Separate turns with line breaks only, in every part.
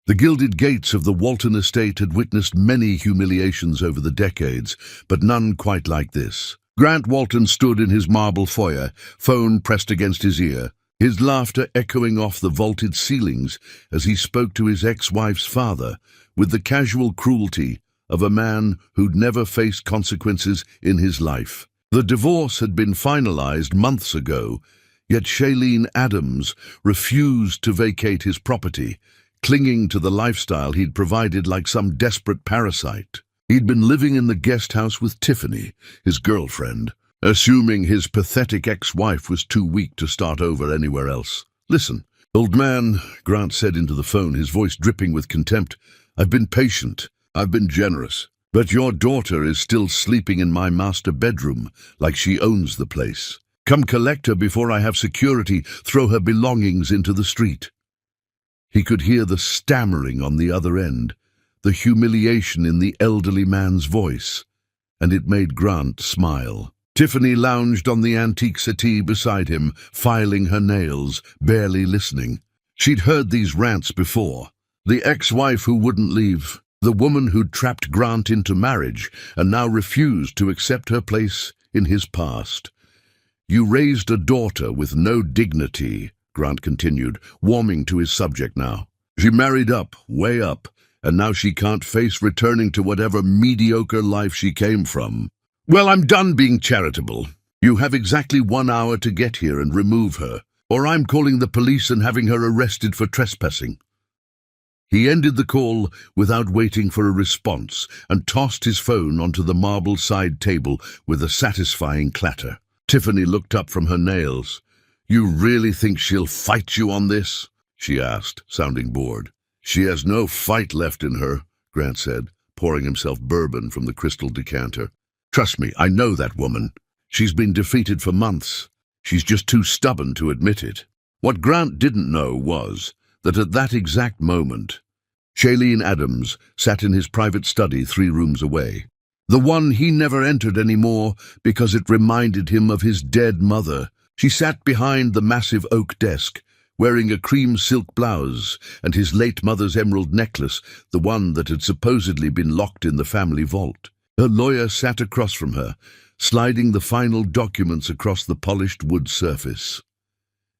The gilded gates of the Walton estate had witnessed many humiliations over the decades, but none quite like this. Grant Walton stood in his marble foyer, phone pressed against his ear, his laughter echoing off the vaulted ceilings as he spoke to his ex-wife's father with the casual cruelty of a man who'd never faced consequences in his life. The divorce had been finalized months ago, yet Shailene Adams refused to vacate his property, clinging to the lifestyle he'd provided like some desperate parasite. He'd been living in the guest house with Tiffany, his girlfriend, assuming his pathetic ex-wife was too weak to start over anywhere else. "Listen, old man," Grant said into the phone, his voice dripping with contempt. "I've been patient. I've been generous. But your daughter is still sleeping in my master bedroom like she owns the place. Come collect her before I have security throw her belongings into the street." He could hear the stammering on the other end, the humiliation in the elderly man's voice, and it made Grant smile. Tiffany lounged on the antique settee beside him, filing her nails, barely listening. She'd heard these rants before. The ex-wife who wouldn't leave, the woman who'd trapped Grant into marriage and now refused to accept her place in his past. "You raised a daughter with no dignity," Grant continued, warming to his subject now. "She married up, way up, and now she can't face returning to whatever mediocre life she came from. Well, I'm done being charitable. You have exactly 1 hour to get here and remove her, or I'm calling the police and having her arrested for trespassing." He ended the call without waiting for a response and tossed his phone onto the marble side table with a satisfying clatter. Tiffany looked up from her nails. "You really think she'll fight you on this?" she asked, sounding bored. "She has no fight left in her," Grant said, pouring himself bourbon from the crystal decanter. "Trust me, I know that woman. She's been defeated for months. She's just too stubborn to admit it." What Grant didn't know was that at that exact moment, Shailene Adams sat in his private study 3 rooms away. The one he never entered anymore because it reminded him of his dead mother. She sat behind the massive oak desk, wearing a cream silk blouse and his late mother's emerald necklace, the one that had supposedly been locked in the family vault. Her lawyer sat across from her, sliding the final documents across the polished wood surface.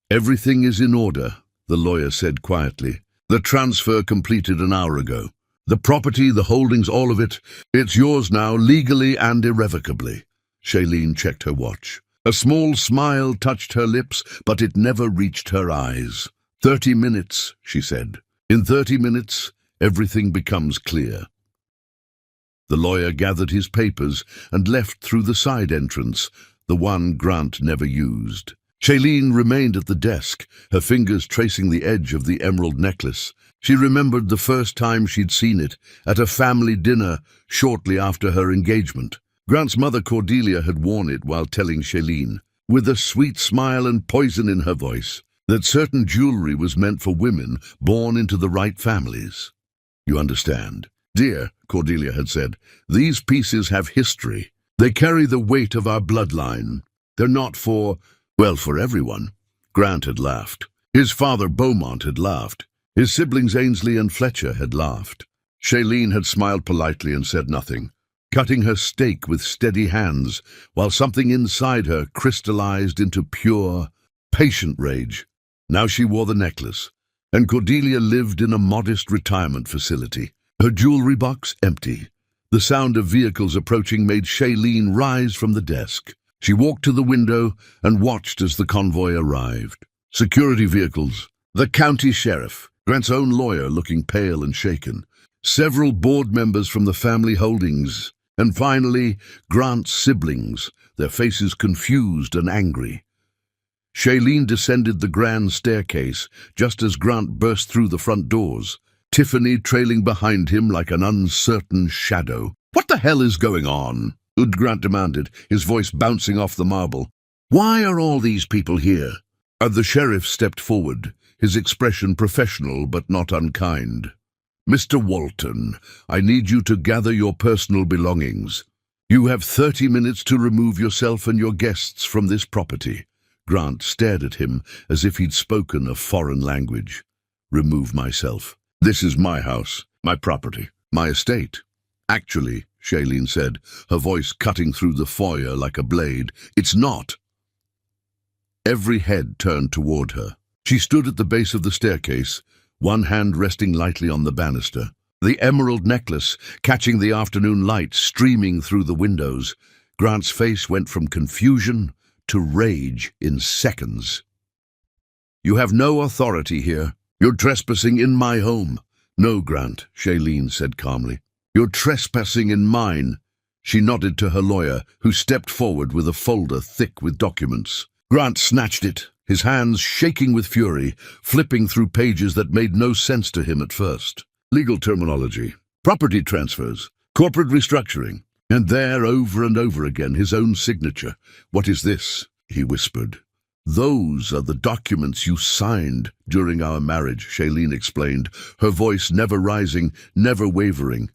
"Everything is in order," the lawyer said quietly. "The transfer completed an hour ago. The property, the holdings, all of it, it's yours now, legally and irrevocably." Shailene checked her watch. A small smile touched her lips, but it never reached her eyes. 30 minutes, she said. In 30 minutes, everything becomes clear." The lawyer gathered his papers and left through the side entrance, the one Grant never used. Shailene remained at the desk, her fingers tracing the edge of the emerald necklace. She remembered the first time she'd seen it, at a family dinner shortly after her engagement. Grant's mother Cordelia had worn it while telling Shailene, with a sweet smile and poison in her voice, that certain jewelry was meant for women born into the right families. "You understand? Dear," Cordelia had said, "these pieces have history. They carry the weight of our bloodline. They're not for everyone." Grant had laughed. His father Beaumont had laughed. His siblings Ainsley and Fletcher had laughed. Shailene had smiled politely and said nothing, cutting her steak with steady hands, while something inside her crystallized into pure, patient rage. Now she wore the necklace, and Cordelia lived in a modest retirement facility, her jewelry box empty. The sound of vehicles approaching made Shailene rise from the desk. She walked to the window and watched as the convoy arrived. Security vehicles, the county sheriff, Grant's own lawyer looking pale and shaken, several board members from the family holdings, and finally, Grant's siblings, their faces confused and angry. Shailene descended the grand staircase just as Grant burst through the front doors, Tiffany trailing behind him like an uncertain shadow. "What the hell is going on?" Grant demanded, his voice bouncing off the marble. "Why are all these people here?" The sheriff stepped forward, his expression professional but not unkind. "Mr. Walton, I need you to gather your personal belongings. You have 30 minutes to remove yourself and your guests from this property." Grant stared at him as if he'd spoken a foreign language. "Remove myself?" This is my house, my property, my estate. Actually, Shailene said, her voice cutting through the foyer like a blade, it's not. Every head turned toward her. She stood at the base of the staircase, one hand resting lightly on the banister. The emerald necklace catching the afternoon light streaming through the windows. Grant's face went from confusion to rage in seconds. You have no authority here. You're trespassing in my home. No, Grant, Shailene said calmly. You're trespassing in mine. She nodded to her lawyer, who stepped forward with a folder thick with documents. Grant snatched it, his hands shaking with fury, flipping through pages that made no sense to him at first. Legal terminology, property transfers, corporate restructuring, and there, over and over again, his own signature. What is this? He whispered. Those are the documents you signed during our marriage, Shailene explained, her voice never rising, never wavering.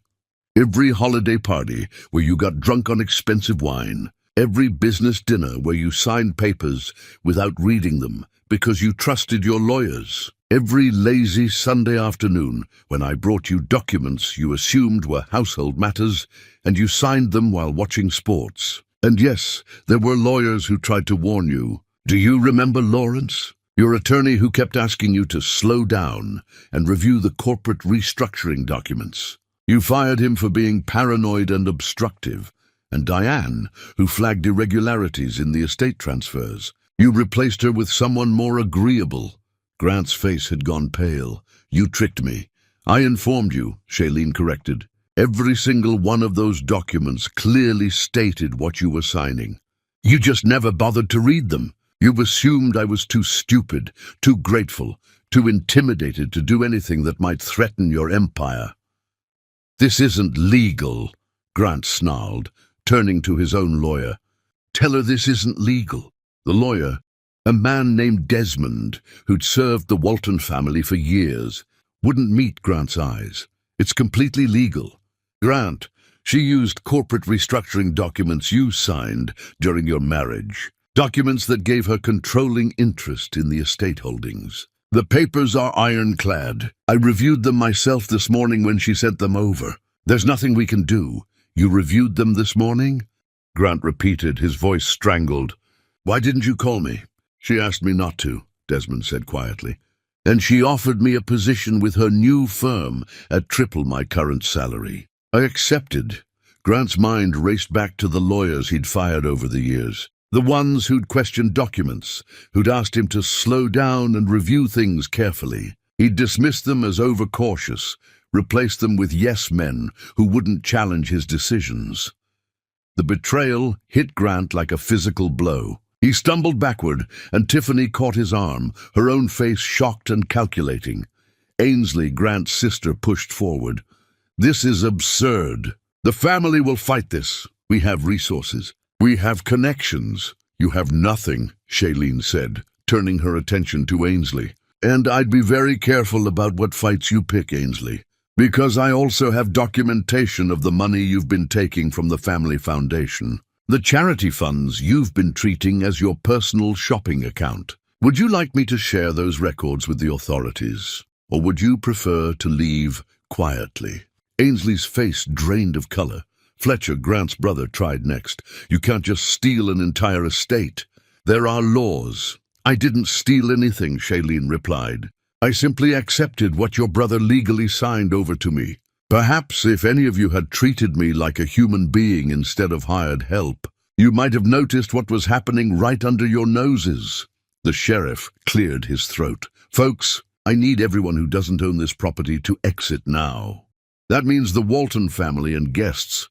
Every holiday party where you got drunk on expensive wine, every business dinner where you signed papers without reading them because you trusted your lawyers, every lazy Sunday afternoon when I brought you documents you assumed were household matters and you signed them while watching sports. And yes, there were lawyers who tried to warn you. Do you remember Lawrence? Your attorney who kept asking you to slow down and review the corporate restructuring documents. You fired him for being paranoid and obstructive. And Diane, who flagged irregularities in the estate transfers. You replaced her with someone more agreeable. Grant's face had gone pale. You tricked me. I informed you, Shailene corrected. Every single one of those documents clearly stated what you were signing. You just never bothered to read them. You've assumed I was too stupid, too grateful, too intimidated to do anything that might threaten your empire. This isn't legal, Grant snarled, turning to his own lawyer. Tell her this isn't legal. The lawyer, a man named Desmond, who'd served the Walton family for years, wouldn't meet Grant's eyes. It's completely legal. Grant, she used corporate restructuring documents you signed during your marriage. Documents that gave her controlling interest in the estate holdings. The papers are ironclad. I reviewed them myself this morning when she sent them over. There's nothing we can do. You reviewed them this morning? Grant repeated, his voice strangled. Why didn't you call me? She asked me not to, Desmond said quietly. And she offered me a position with her new firm at triple my current salary. I accepted. Grant's mind raced back to the lawyers he'd fired over the years. The ones who'd questioned documents, who'd asked him to slow down and review things carefully. He'd dismissed them as overcautious, replaced them with yes-men who wouldn't challenge his decisions. The betrayal hit Grant like a physical blow. He stumbled backward, and Tiffany caught his arm, her own face shocked and calculating. Ainsley, Grant's sister, pushed forward. This is absurd. The family will fight this. We have resources. We have connections. You have nothing, Shailene said, turning her attention to Ainsley. And I'd be very careful about what fights you pick, Ainsley, because I also have documentation of the money you've been taking from the family foundation. The charity funds you've been treating as your personal shopping account. Would you like me to share those records with the authorities? Or would you prefer to leave quietly? Ainsley's face drained of color. Fletcher, Grant's brother, tried next. You can't just steal an entire estate. There are laws. I didn't steal anything, Shailene replied. I simply accepted what your brother legally signed over to me. Perhaps if any of you had treated me like a human being instead of hired help, you might have noticed what was happening right under your noses. The sheriff cleared his throat. Folks, I need everyone who doesn't own this property to exit now. That means the Walton family and guests.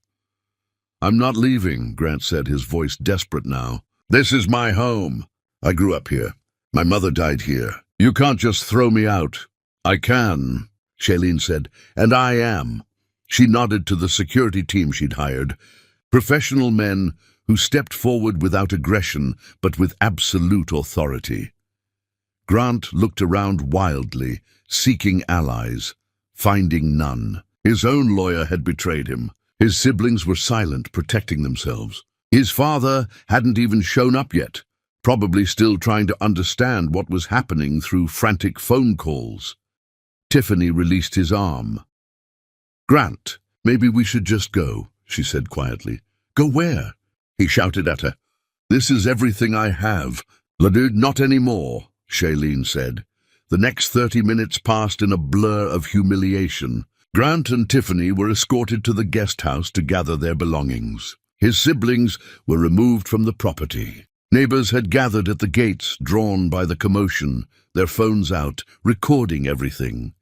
I'm not leaving, Grant said, his voice desperate now. This is my home. I grew up here. My mother died here. You can't just throw me out. I can, Shailene said, and I am. She nodded to the security team she'd hired. Professional men who stepped forward without aggression, but with absolute authority. Grant looked around wildly, seeking allies, finding none. His own lawyer had betrayed him. His siblings were silent, protecting themselves. His father hadn't even shown up yet, probably still trying to understand what was happening through frantic phone calls. Tiffany released his arm. "Grant, maybe we should just go," she said quietly. "Go where?" He shouted at her. "This is everything I have." "Ladude, not anymore," Shailene said. The next 30 minutes passed in a blur of humiliation. Grant and Tiffany were escorted to the guest house to gather their belongings. His siblings were removed from the property. Neighbors had gathered at the gates, drawn by the commotion, their phones out, recording everything.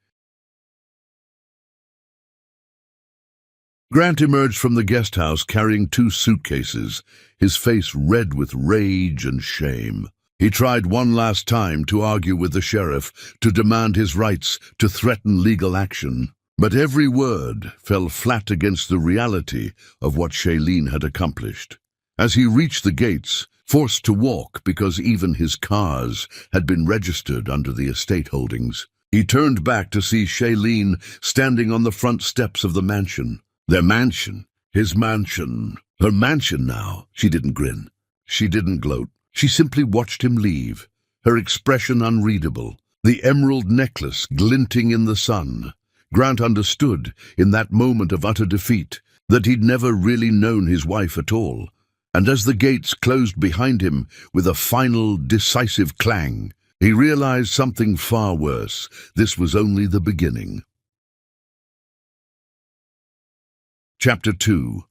Grant emerged from the guest house carrying 2 suitcases, his face red with rage and shame. He tried one last time to argue with the sheriff, to demand his rights, to threaten legal action. But every word fell flat against the reality of what Shailene had accomplished. As he reached the gates, forced to walk because even his cars had been registered under the estate holdings, he turned back to see Shailene standing on the front steps of the mansion. Their mansion, his mansion, her mansion now. She didn't grin. She didn't gloat. She simply watched him leave, her expression unreadable, the emerald necklace glinting in the sun. Grant understood, in that moment of utter defeat, that he'd never really known his wife at all. And as the gates closed behind him with a final, decisive clang, he realized something far worse. This was only the beginning. Chapter 2.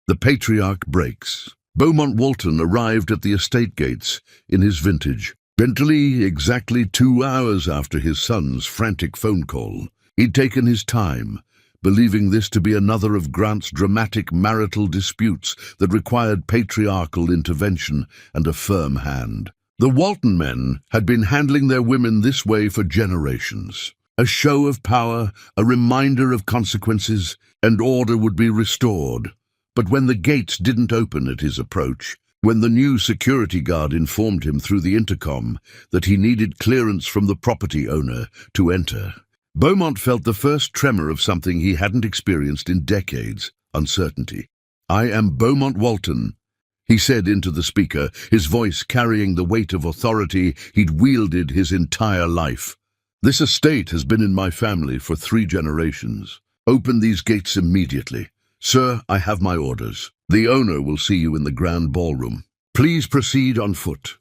The Patriarch Breaks. Beaumont Walton arrived at the estate gates in his vintage Bentley exactly 2 hours after his son's frantic phone call. He'd taken his time, believing this to be another of Grant's dramatic marital disputes that required patriarchal intervention and a firm hand. The Walton men had been handling their women this way for generations. A show of power, a reminder of consequences, and order would be restored. But when the gates didn't open at his approach, when the new security guard informed him through the intercom that he needed clearance from the property owner to enter, Beaumont felt the first tremor of something he hadn't experienced in decades: uncertainty. "I am Beaumont Walton," he said into the speaker, his voice carrying the weight of authority he'd wielded his entire life. "This estate has been in my family for 3 generations. Open these gates immediately. Sir, I have my orders. The owner will see you in the grand ballroom. Please proceed on foot,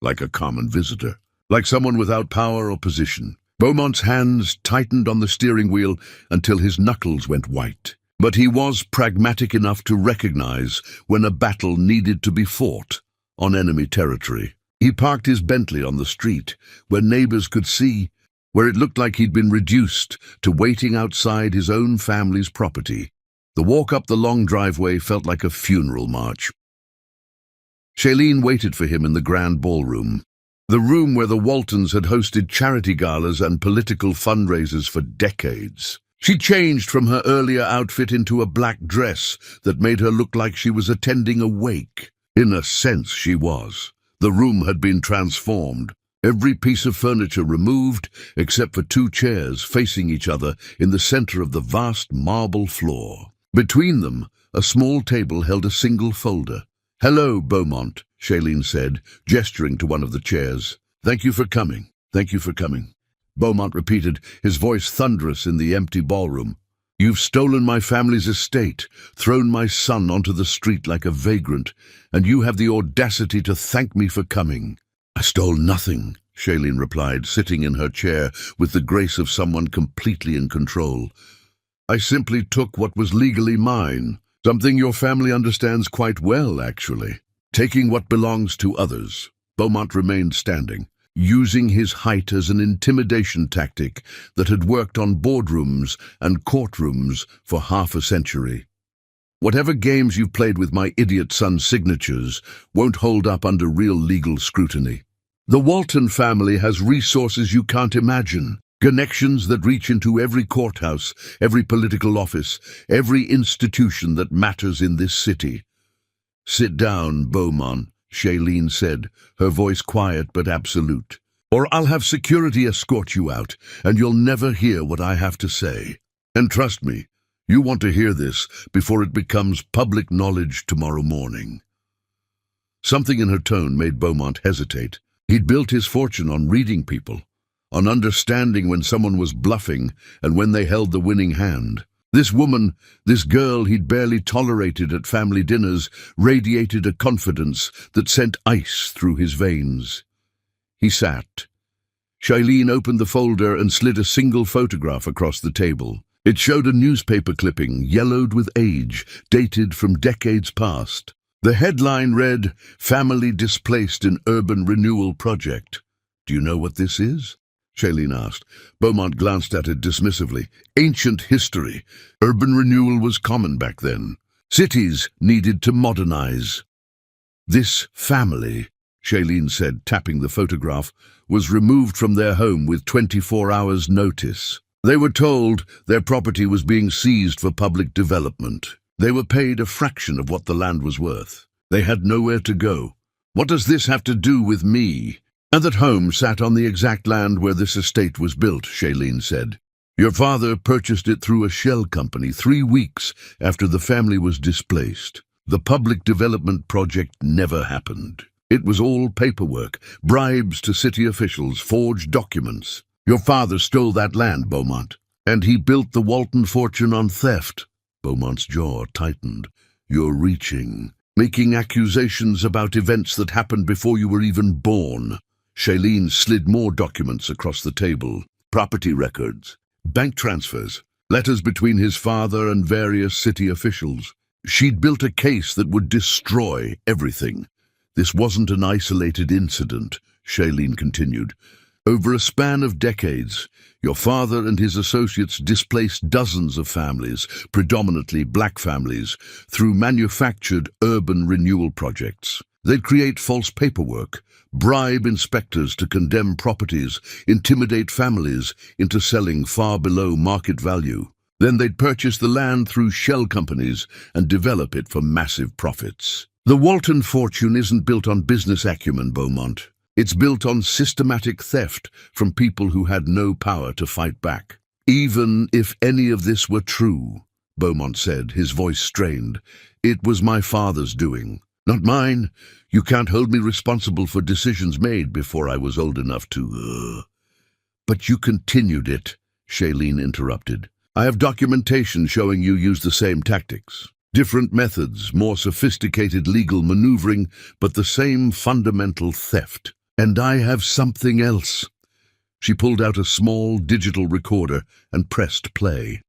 like a common visitor, like someone without power or position." Beaumont's hands tightened on the steering wheel until his knuckles went white. But he was pragmatic enough to recognize when a battle needed to be fought on enemy territory. He parked his Bentley on the street, where neighbors could see, where it looked like he'd been reduced to waiting outside his own family's property. The walk up the long driveway felt like a funeral march. Shailene waited for him in the grand ballroom, the room where the Waltons had hosted charity galas and political fundraisers for decades. She changed from her earlier outfit into a black dress that made her look like she was attending a wake. In a sense, she was. The room had been transformed. Every piece of furniture removed, except for 2 chairs facing each other in the center of the vast marble floor. Between them, a small table held a single folder. "Hello, Beaumont," Shailene said, gesturing to one of the chairs. "Thank you for coming. Thank you for coming." Beaumont repeated, his voice thunderous in the empty ballroom. "You've stolen my family's estate, thrown my son onto the street like a vagrant, and you have the audacity to thank me for coming." "I stole nothing," Shailene replied, sitting in her chair with the grace of someone completely in control. "I simply took what was legally mine, something your family understands quite well, actually. Taking what belongs to others." Beaumont remained standing, using his height as an intimidation tactic that had worked on boardrooms and courtrooms for half a century. "Whatever games you've played with my idiot son's signatures won't hold up under real legal scrutiny. The Walton family has resources you can't imagine. Connections that reach into every courthouse, every political office, every institution that matters in this city." "Sit down, Beaumont," Shailene said, her voice quiet but absolute. "Or I'll have security escort you out, and you'll never hear what I have to say. And trust me, you want to hear this before it becomes public knowledge tomorrow morning." Something in her tone made Beaumont hesitate. He'd built his fortune on reading people, on understanding when someone was bluffing and when they held the winning hand. This woman, this girl he'd barely tolerated at family dinners, radiated a confidence that sent ice through his veins. He sat. Shailene opened the folder and slid a single photograph across the table. It showed a newspaper clipping, yellowed with age, dated from decades past. The headline read, "Family Displaced in Urban Renewal Project." "Do you know what this is?" Shailene asked. Beaumont glanced at it dismissively. Ancient history. Urban renewal was common back then. Cities needed to modernize. This family, Shailene said, tapping the photograph, was removed from their home with 24 hours' notice. They were told their property was being seized for public development. They were paid a fraction of what the land was worth. They had nowhere to go. "What does this have to do with me?" "And that home sat on the exact land where this estate was built," Shailene said. "Your father purchased it through a shell company 3 weeks after the family was displaced. The public development project never happened. It was all paperwork, bribes to city officials, forged documents. Your father stole that land, Beaumont, and he built the Walton fortune on theft." Beaumont's jaw tightened. "You're reaching, making accusations about events that happened before you were even born." Shailene slid more documents across the table. Property records, bank transfers, letters between his father and various city officials. She'd built a case that would destroy everything. "This wasn't an isolated incident," Shailene continued. "Over a span of decades, your father and his associates displaced dozens of families, predominantly black families, through manufactured urban renewal projects. They'd create false paperwork, bribe inspectors to condemn properties, intimidate families into selling far below market value. Then they'd purchase the land through shell companies and develop it for massive profits. The Walton fortune isn't built on business acumen, Beaumont. It's built on systematic theft from people who had no power to fight back." "Even if any of this were true," Beaumont said, his voice strained, "it was my father's doing. Not mine. You can't hold me responsible for decisions made before I was old enough to... "But you continued it," Shailene interrupted. "I have documentation showing you used the same tactics. Different methods, more sophisticated legal maneuvering, but the same fundamental theft. And I have something else." She pulled out a small digital recorder and pressed play.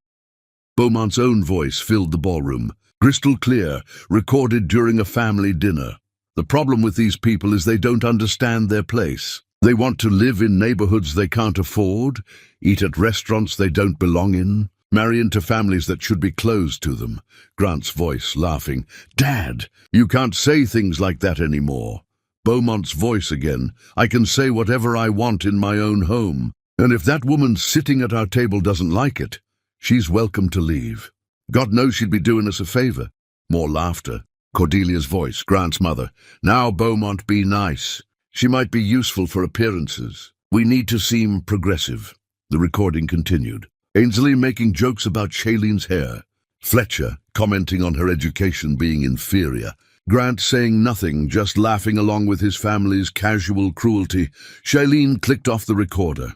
Beaumont's own voice filled the ballroom, crystal clear, recorded during a family dinner. "The problem with these people is they don't understand their place. They want to live in neighborhoods they can't afford, eat at restaurants they don't belong in, marry into families that should be closed to them." Grant's voice laughing. "Dad, you can't say things like that anymore." Beaumont's voice again. "I can say whatever I want in my own home. And if that woman sitting at our table doesn't like it, she's welcome to leave. God knows she'd be doing us a favor." More laughter. Cordelia's voice, Grant's mother. "Now, Beaumont, be nice. She might be useful for appearances. We need to seem progressive." The recording continued. Ainsley making jokes about Shailene's hair. Fletcher commenting on her education being inferior. Grant saying nothing, just laughing along with his family's casual cruelty. Shailene clicked off the recorder.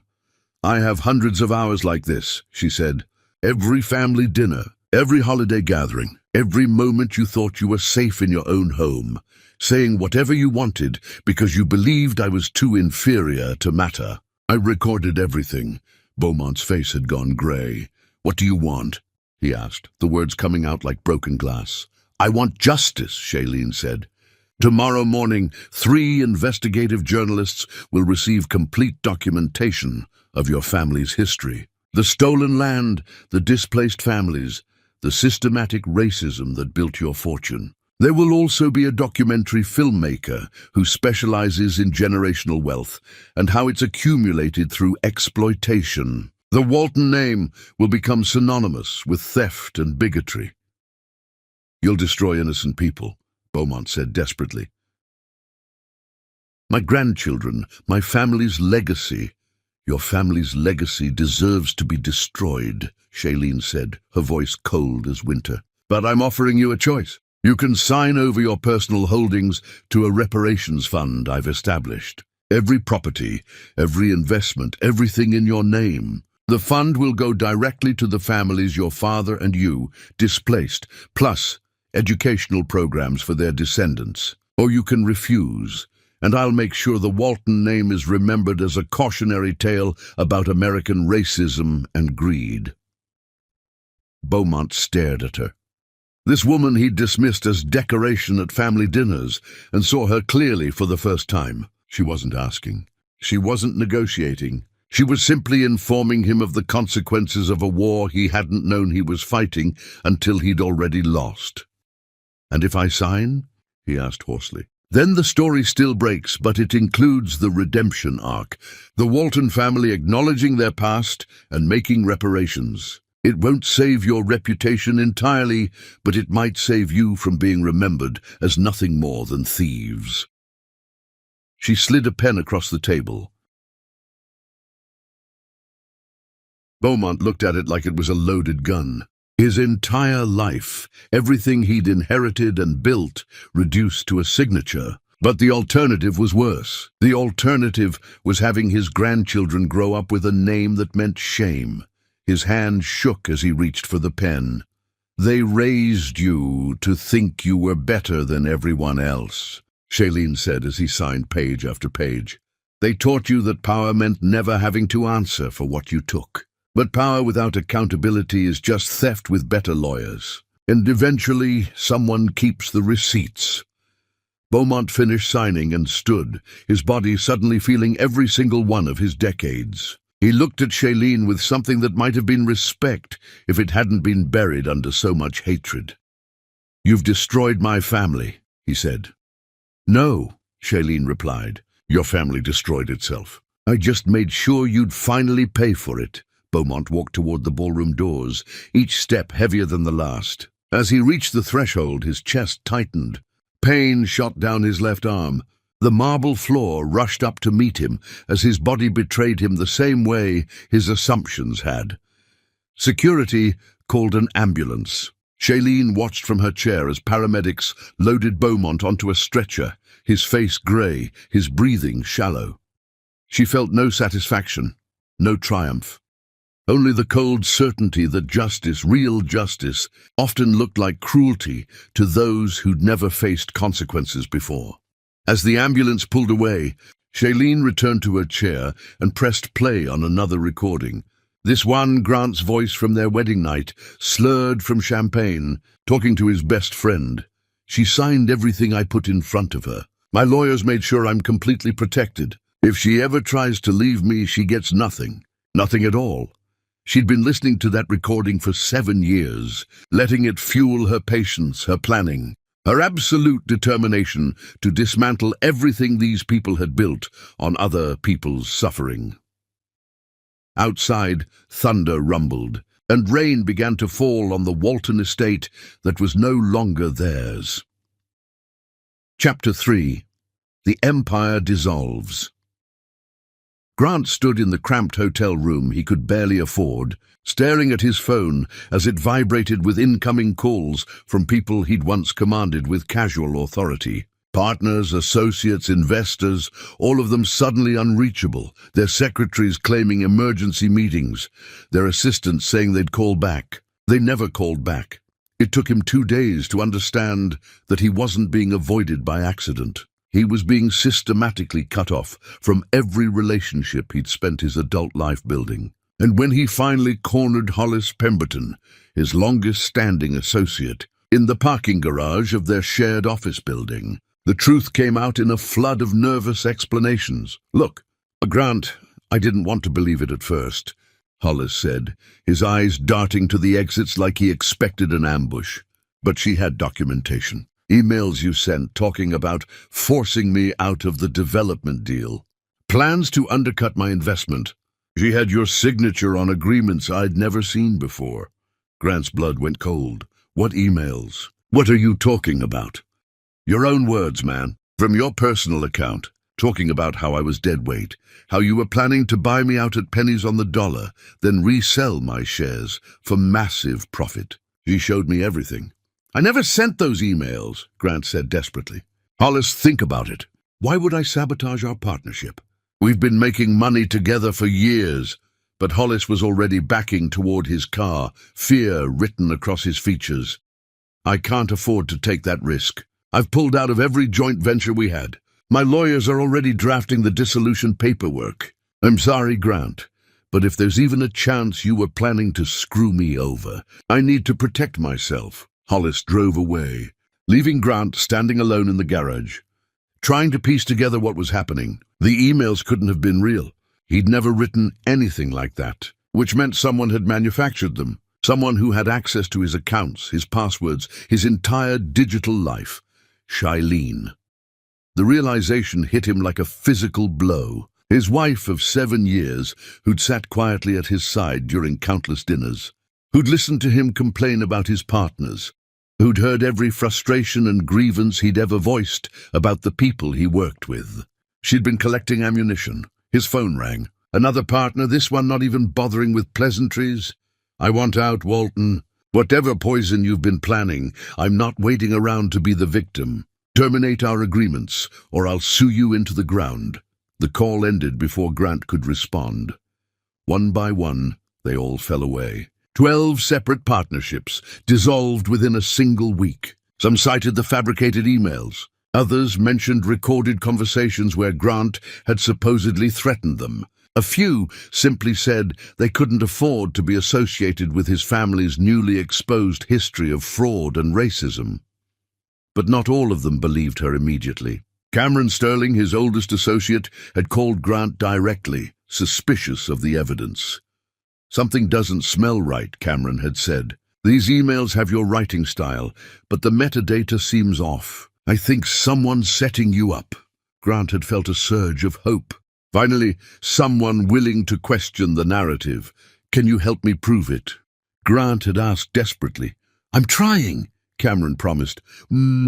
"I have hundreds of hours like this," she said. "Every family dinner, every holiday gathering, every moment you thought you were safe in your own home, saying whatever you wanted because you believed I was too inferior to matter. I recorded everything." Beaumont's face had gone grey. "What do you want?" he asked, the words coming out like broken glass. "I want justice," Shailene said. "Tomorrow morning, 3 investigative journalists will receive complete documentation of your family's history. The stolen land, the displaced families, the systematic racism that built your fortune. There will also be a documentary filmmaker who specializes in generational wealth and how it's accumulated through exploitation. The Walton name will become synonymous with theft and bigotry." "You'll destroy innocent people," Beaumont said desperately. "My grandchildren, my family's legacy." "Your family's legacy deserves to be destroyed," Shailene said, her voice cold as winter. "But I'm offering you a choice. You can sign over your personal holdings to a reparations fund I've established. Every property, every investment, everything in your name. The fund will go directly to the families your father and you displaced, plus educational programs for their descendants. Or you can refuse, and I'll make sure the Walton name is remembered as a cautionary tale about American racism and greed. Beaumont stared at her. This woman he'd dismissed as decoration at family dinners, and saw her clearly for the first time. She wasn't asking. She wasn't negotiating. She was simply informing him of the consequences of a war he hadn't known he was fighting until he'd already lost. "And if I sign?" he asked hoarsely. "Then the story still breaks, but it includes the redemption arc, the Walton family acknowledging their past and making reparations. It won't save your reputation entirely, but it might save you from being remembered as nothing more than thieves." She slid a pen across the table. Beaumont looked at it like it was a loaded gun. His entire life, everything he'd inherited and built, reduced to a signature. But the alternative was worse. The alternative was having his grandchildren grow up with a name that meant shame. His hand shook as he reached for the pen. "They raised you to think you were better than everyone else," Shailene said as he signed page after page. "They taught you that power meant never having to answer for what you took. But power without accountability is just theft with better lawyers. And eventually, someone keeps the receipts." Beaumont finished signing and stood, his body suddenly feeling every single one of his decades. He looked at Shailene with something that might have been respect if it hadn't been buried under so much hatred. "You've destroyed my family," he said. "No," Shailene replied. "Your family destroyed itself. I just made sure you'd finally pay for it." Beaumont walked toward the ballroom doors, each step heavier than the last. As he reached the threshold, his chest tightened. Pain shot down his left arm. The marble floor rushed up to meet him as his body betrayed him the same way his assumptions had. Security called an ambulance. Shailene watched from her chair as paramedics loaded Beaumont onto a stretcher, his face grey, his breathing shallow. She felt no satisfaction, no triumph. Only the cold certainty that justice, real justice, often looked like cruelty to those who'd never faced consequences before. As the ambulance pulled away, Shailene returned to her chair and pressed play on another recording. This one, Grant's voice from their wedding night, slurred from champagne, talking to his best friend. "She signed everything I put in front of her. My lawyers made sure I'm completely protected. If she ever tries to leave me, she gets nothing. Nothing at all." She'd been listening to that recording for 7 years, letting it fuel her patience, her planning, her absolute determination to dismantle everything these people had built on other people's suffering. Outside, thunder rumbled, and rain began to fall on the Walton estate that was no longer theirs. Chapter 3. The Empire Dissolves. Grant stood in the cramped hotel room he could barely afford, staring at his phone as it vibrated with incoming calls from people he'd once commanded with casual authority. Partners, associates, investors, all of them suddenly unreachable, their secretaries claiming emergency meetings, their assistants saying they'd call back. They never called back. It took him 2 days to understand that he wasn't being avoided by accident. He was being systematically cut off from every relationship he'd spent his adult life building. And when he finally cornered Hollis Pemberton, his longest-standing associate, in the parking garage of their shared office building, the truth came out in a flood of nervous explanations. "Look, Grant, I didn't want to believe it at first," Hollis said, his eyes darting to the exits like he expected an ambush. "But she had documentation. Emails you sent talking about forcing me out of the development deal. Plans to undercut my investment. She had your signature on agreements I'd never seen before." Grant's blood went cold. "What emails? What are you talking about?" "Your own words, man. From your personal account. Talking about how I was dead weight. How you were planning to buy me out at pennies on the dollar, then resell my shares for massive profit. She showed me everything." "I never sent those emails," Grant said desperately. "Hollis, think about it. Why would I sabotage our partnership? We've been making money together for years. But Hollis was already backing toward his car, fear written across his features. I can't afford to take that risk. I've pulled out of every joint venture we had. My lawyers are already drafting the dissolution paperwork. I'm sorry, Grant, but if there's even a chance you were planning to screw me over, I need to protect myself. Hollis drove away, leaving Grant standing alone in the garage, trying to piece together what was happening. The emails couldn't have been real. He'd never written anything like that, which meant someone had manufactured them. Someone who had access to his accounts, his passwords, his entire digital life. Shailene. The realization hit him like a physical blow. His wife of 7 years, who'd sat quietly at his side during countless dinners, who'd listened to him complain about his partners, who'd heard every frustration and grievance he'd ever voiced about the people he worked with. She'd been collecting ammunition. His phone rang. Another partner, this one not even bothering with pleasantries. I want out, Walton. Whatever poison you've been planning, I'm not waiting around to be the victim. Terminate our agreements, or I'll sue you into the ground. The call ended before Grant could respond. One by one, they all fell away. 12 separate partnerships, dissolved within a single week. Some cited the fabricated emails. Others mentioned recorded conversations where Grant had supposedly threatened them. A few simply said they couldn't afford to be associated with his family's newly exposed history of fraud and racism. But not all of them believed her immediately. Cameron Sterling, his oldest associate, had called Grant directly, suspicious of the evidence. Something doesn't smell right, Cameron had said. These emails have your writing style, but the metadata seems off. I think someone's setting you up. Grant had felt a surge of hope. Finally, someone willing to question the narrative. Can you help me prove it? Grant had asked desperately. I'm trying, Cameron promised.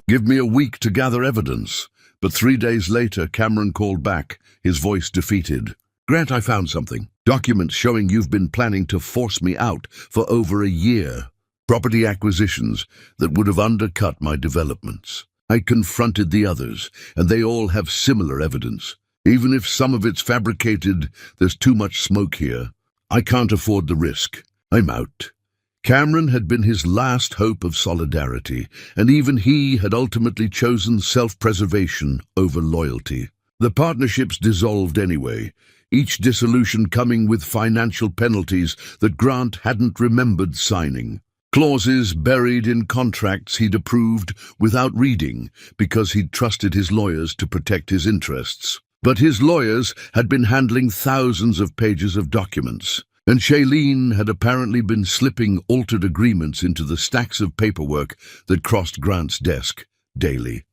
Give me a week to gather evidence. But 3 days later, Cameron called back, his voice defeated. Grant, I found something. Documents showing you've been planning to force me out for over a year. Property acquisitions that would have undercut my developments. I confronted the others, and they all have similar evidence. Even if some of it's fabricated, there's too much smoke here. I can't afford the risk. I'm out. Cameron had been his last hope of solidarity, and even he had ultimately chosen self-preservation over loyalty. The partnerships dissolved anyway, each dissolution coming with financial penalties that Grant hadn't remembered signing. Clauses buried in contracts he'd approved without reading because he'd trusted his lawyers to protect his interests. But his lawyers had been handling thousands of pages of documents, and Shailene had apparently been slipping altered agreements into the stacks of paperwork that crossed Grant's desk daily.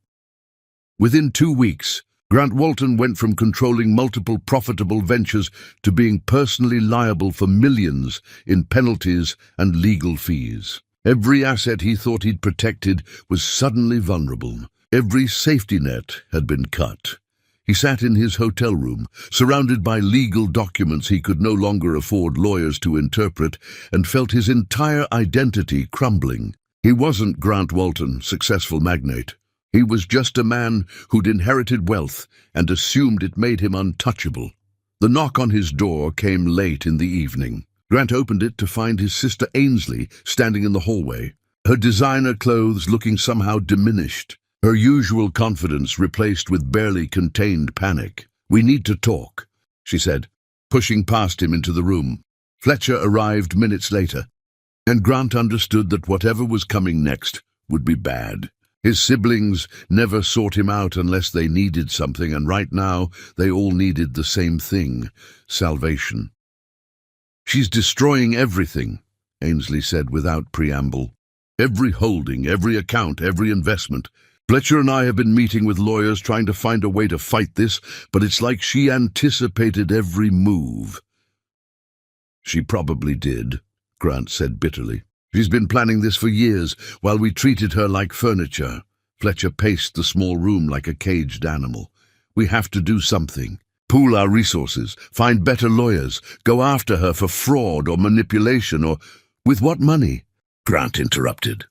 Within 2 weeks, Grant Walton went from controlling multiple profitable ventures to being personally liable for millions in penalties and legal fees. Every asset he thought he'd protected was suddenly vulnerable. Every safety net had been cut. He sat in his hotel room, surrounded by legal documents he could no longer afford lawyers to interpret, and felt his entire identity crumbling. He wasn't Grant Walton, successful magnate. He was just a man who'd inherited wealth and assumed it made him untouchable. The knock on his door came late in the evening. Grant opened it to find his sister Ainsley standing in the hallway, her designer clothes looking somehow diminished, her usual confidence replaced with barely contained panic. "We need to talk," she said, pushing past him into the room. Fletcher arrived minutes later, and Grant understood that whatever was coming next would be bad. His siblings never sought him out unless they needed something, and right now they all needed the same thing: salvation. "She's destroying everything," Ainsley said without preamble. "Every holding, every account, every investment. Fletcher and I have been meeting with lawyers trying to find a way to fight this, but it's like she anticipated every move." "She probably did," Grant said bitterly. "She's been planning this for years, while we treated her like furniture." Fletcher paced the small room like a caged animal. "We have to do something. Pool our resources, find better lawyers, go after her for fraud or manipulation or—" "With what money?" Grant interrupted.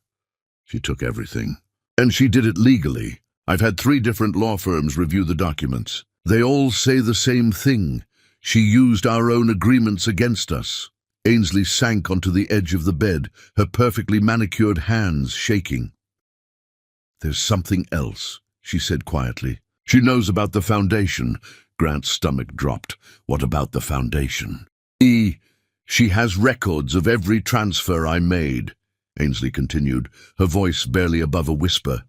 "She took everything. And she did it legally. I've had 3 different law firms review the documents. They all say the same thing. She used our own agreements against us. Ainsley sank onto the edge of the bed, her perfectly manicured hands shaking. There's something else, she said quietly. She knows about the foundation. Grant's stomach dropped. What about the foundation? She has records of every transfer I made, Ainsley continued, her voice barely above a whisper.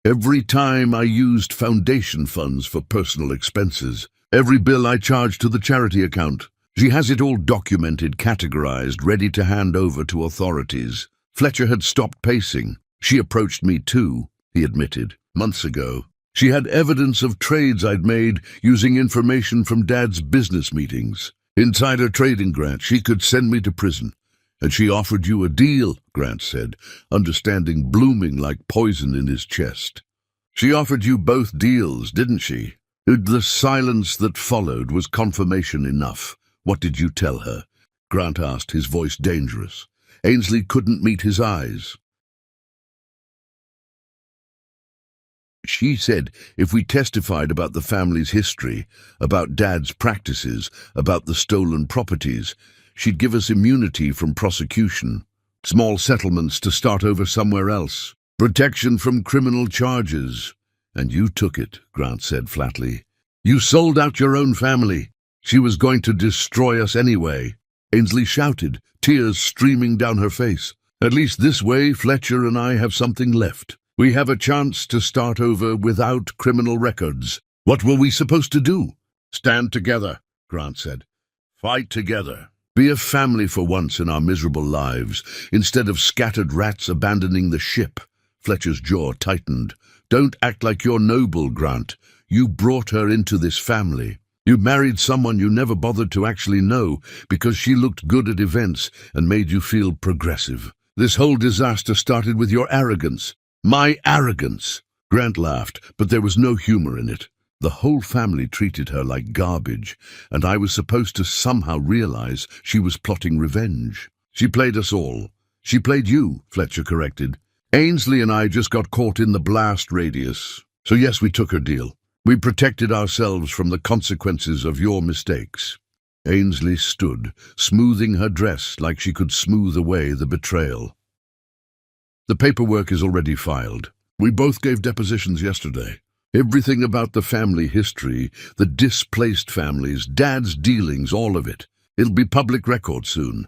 Every time I used foundation funds for personal expenses, every bill I charged to the charity account. She has it all documented, categorized, ready to hand over to authorities. Fletcher had stopped pacing. She approached me too, he admitted, months ago. She had evidence of trades I'd made using information from Dad's business meetings. Insider trading, Grant. She could send me to prison. And she offered you a deal, Grant said, understanding blooming like poison in his chest. She offered you both deals, didn't she? The silence that followed was confirmation enough. What did you tell her? Grant asked, his voice dangerous. Ainsley couldn't meet his eyes. She said if we testified about the family's history, about Dad's practices, about the stolen properties, she'd give us immunity from prosecution, small settlements to start over somewhere else, protection from criminal charges. And you took it, Grant said flatly. You sold out your own family. She was going to destroy us anyway. Ainsley shouted, tears streaming down her face. At least this way, Fletcher and I have something left. We have a chance to start over without criminal records. What were we supposed to do? Stand together, Grant said. Fight together. Be a family for once in our miserable lives, instead of scattered rats abandoning the ship. Fletcher's jaw tightened. Don't act like you're noble, Grant. You brought her into this family. You married someone you never bothered to actually know because she looked good at events and made you feel progressive. This whole disaster started with your arrogance. My arrogance. Grant laughed, but there was no humor in it. The whole family treated her like garbage, and I was supposed to somehow realize she was plotting revenge. She played us all. She played you, Fletcher corrected. Ainsley and I just got caught in the blast radius. So yes, we took her deal. We protected ourselves from the consequences of your mistakes. Ainsley stood, smoothing her dress like she could smooth away the betrayal. The paperwork is already filed. We both gave depositions yesterday. Everything about the family history, the displaced families, Dad's dealings, all of it. It'll be public record soon.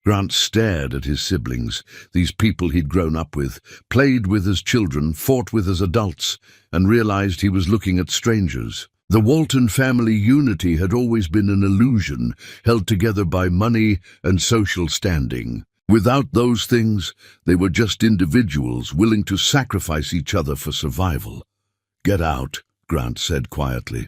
Grant stared at his siblings, these people he'd grown up with, played with as children, fought with as adults, and realized he was looking at strangers. The Walton family unity had always been an illusion, held together by money and social standing. Without those things, they were just individuals willing to sacrifice each other for survival. Get out, Grant said quietly.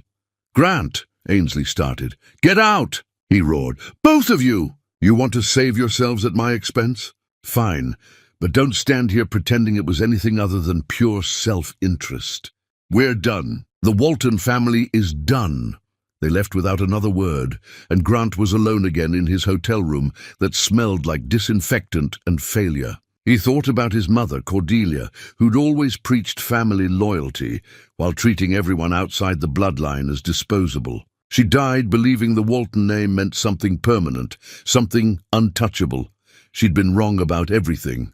Grant, Ainsley started. Get out, he roared. Both of you! You want to save yourselves at my expense? Fine, but don't stand here pretending it was anything other than pure self-interest. We're done. The Walton family is done. They left without another word, and Grant was alone again in his hotel room that smelled like disinfectant and failure. He thought about his mother, Cordelia, who'd always preached family loyalty while treating everyone outside the bloodline as disposable. She died believing the Walton name meant something permanent, something untouchable. She'd been wrong about everything.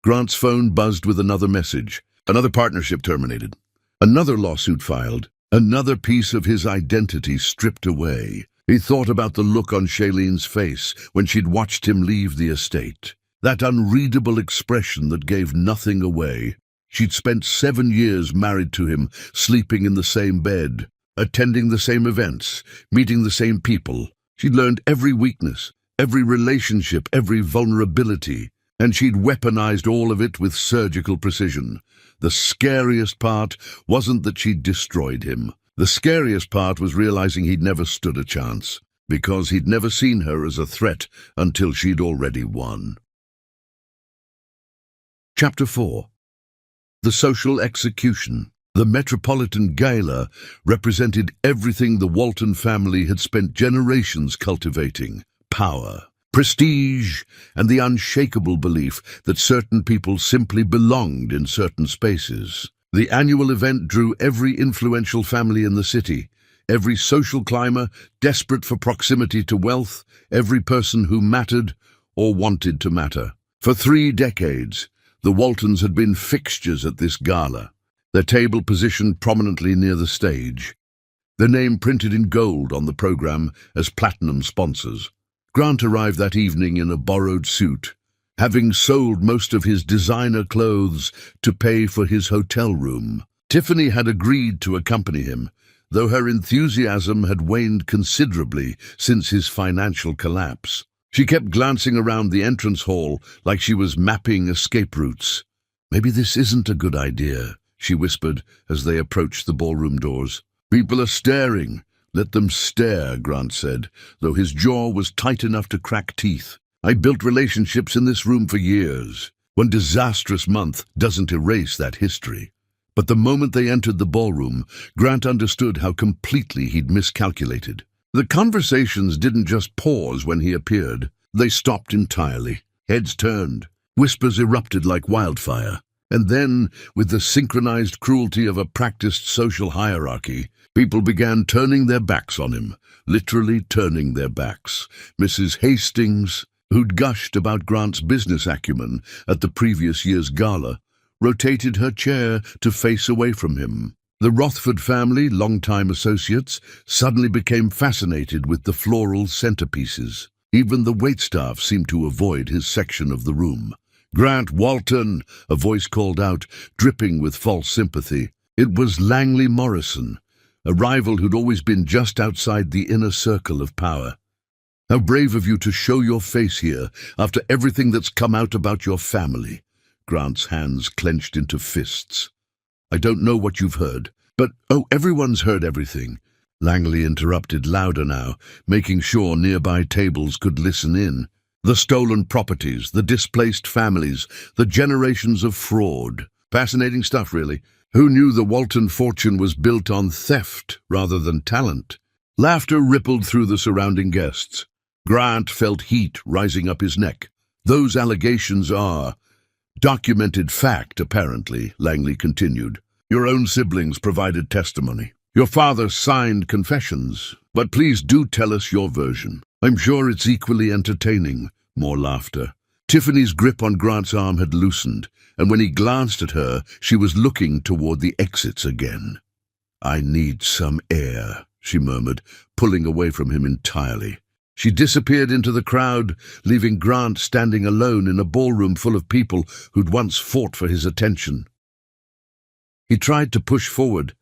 Grant's phone buzzed with another message. Another partnership terminated. Another lawsuit filed. Another piece of his identity stripped away. He thought about the look on Shailene's face when she'd watched him leave the estate. That unreadable expression that gave nothing away. She'd spent 7 years married to him, sleeping in the same bed, attending the same events, meeting the same people. She'd learned every weakness, every relationship, every vulnerability, and she'd weaponized all of it with surgical precision. The scariest part wasn't that she'd destroyed him. The scariest part was realizing he'd never stood a chance, because he'd never seen her as a threat until she'd already won. Chapter 4. The Social Execution. The Metropolitan Gala represented everything the Walton family had spent generations cultivating: power, prestige, and the unshakable belief that certain people simply belonged in certain spaces. The annual event drew every influential family in the city, every social climber desperate for proximity to wealth, every person who mattered or wanted to matter. For 3 decades, the Waltons had been fixtures at this gala, their table positioned prominently near the stage, their name printed in gold on the program as platinum sponsors. Grant arrived that evening in a borrowed suit, having sold most of his designer clothes to pay for his hotel room. Tiffany had agreed to accompany him, though her enthusiasm had waned considerably since his financial collapse. She kept glancing around the entrance hall like she was mapping escape routes. "Maybe this isn't a good idea," she whispered as they approached the ballroom doors. "People are staring. Let them stare," Grant said, though his jaw was tight enough to crack teeth. "I built relationships in this room for years. One disastrous month doesn't erase that history." But the moment they entered the ballroom, Grant understood how completely he'd miscalculated. The conversations didn't just pause when he appeared. They stopped entirely. Heads turned. Whispers erupted like wildfire. And then, with the synchronized cruelty of a practiced social hierarchy, people began turning their backs on him, literally turning their backs. Mrs. Hastings, who'd gushed about Grant's business acumen at the previous year's gala, rotated her chair to face away from him. The Rothford family, longtime associates, suddenly became fascinated with the floral centerpieces. Even the waitstaff seemed to avoid his section of the room. "Grant Walton," a voice called out, dripping with false sympathy. It was Langley Morrison, a rival who'd always been just outside the inner circle of power. "How brave of you to show your face here after everything that's come out about your family." Grant's hands clenched into fists. "I don't know what you've heard, but, oh, everyone's heard everything." Langley interrupted louder now, making sure nearby tables could listen in. "The stolen properties, the displaced families, the generations of fraud. Fascinating stuff, really. Who knew the Walton fortune was built on theft rather than talent?" Laughter rippled through the surrounding guests. Grant felt heat rising up his neck. "Those allegations are documented fact, apparently," Langley continued. "Your own siblings provided testimony. Your father signed confessions. But please do tell us your version. I'm sure it's equally entertaining." More laughter. Tiffany's grip on Grant's arm had loosened, and when he glanced at her, she was looking toward the exits again. "I need some air," she murmured, pulling away from him entirely. She disappeared into the crowd, leaving Grant standing alone in a ballroom full of people who'd once fought for his attention. He tried to push forward,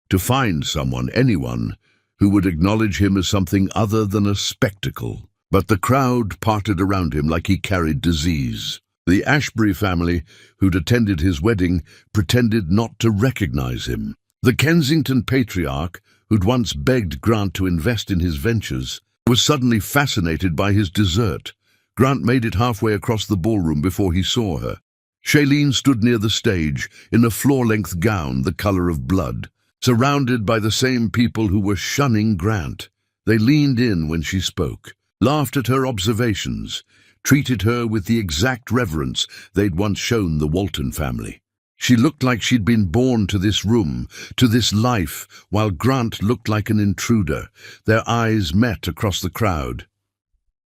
to find someone, anyone, who would acknowledge him as something other than a spectacle. But the crowd parted around him like he carried disease. The Ashbury family, who'd attended his wedding, pretended not to recognize him. The Kensington patriarch, who'd once begged Grant to invest in his ventures, was suddenly fascinated by his dessert. Grant made it halfway across the ballroom before he saw her. Shailene stood near the stage, in a floor-length gown the color of blood, surrounded by the same people who were shunning Grant. They leaned in when she spoke, laughed at her observations, treated her with the exact reverence they'd once shown the Walton family. She looked like she'd been born to this room, to this life, while Grant looked like an intruder. Their eyes met across the crowd.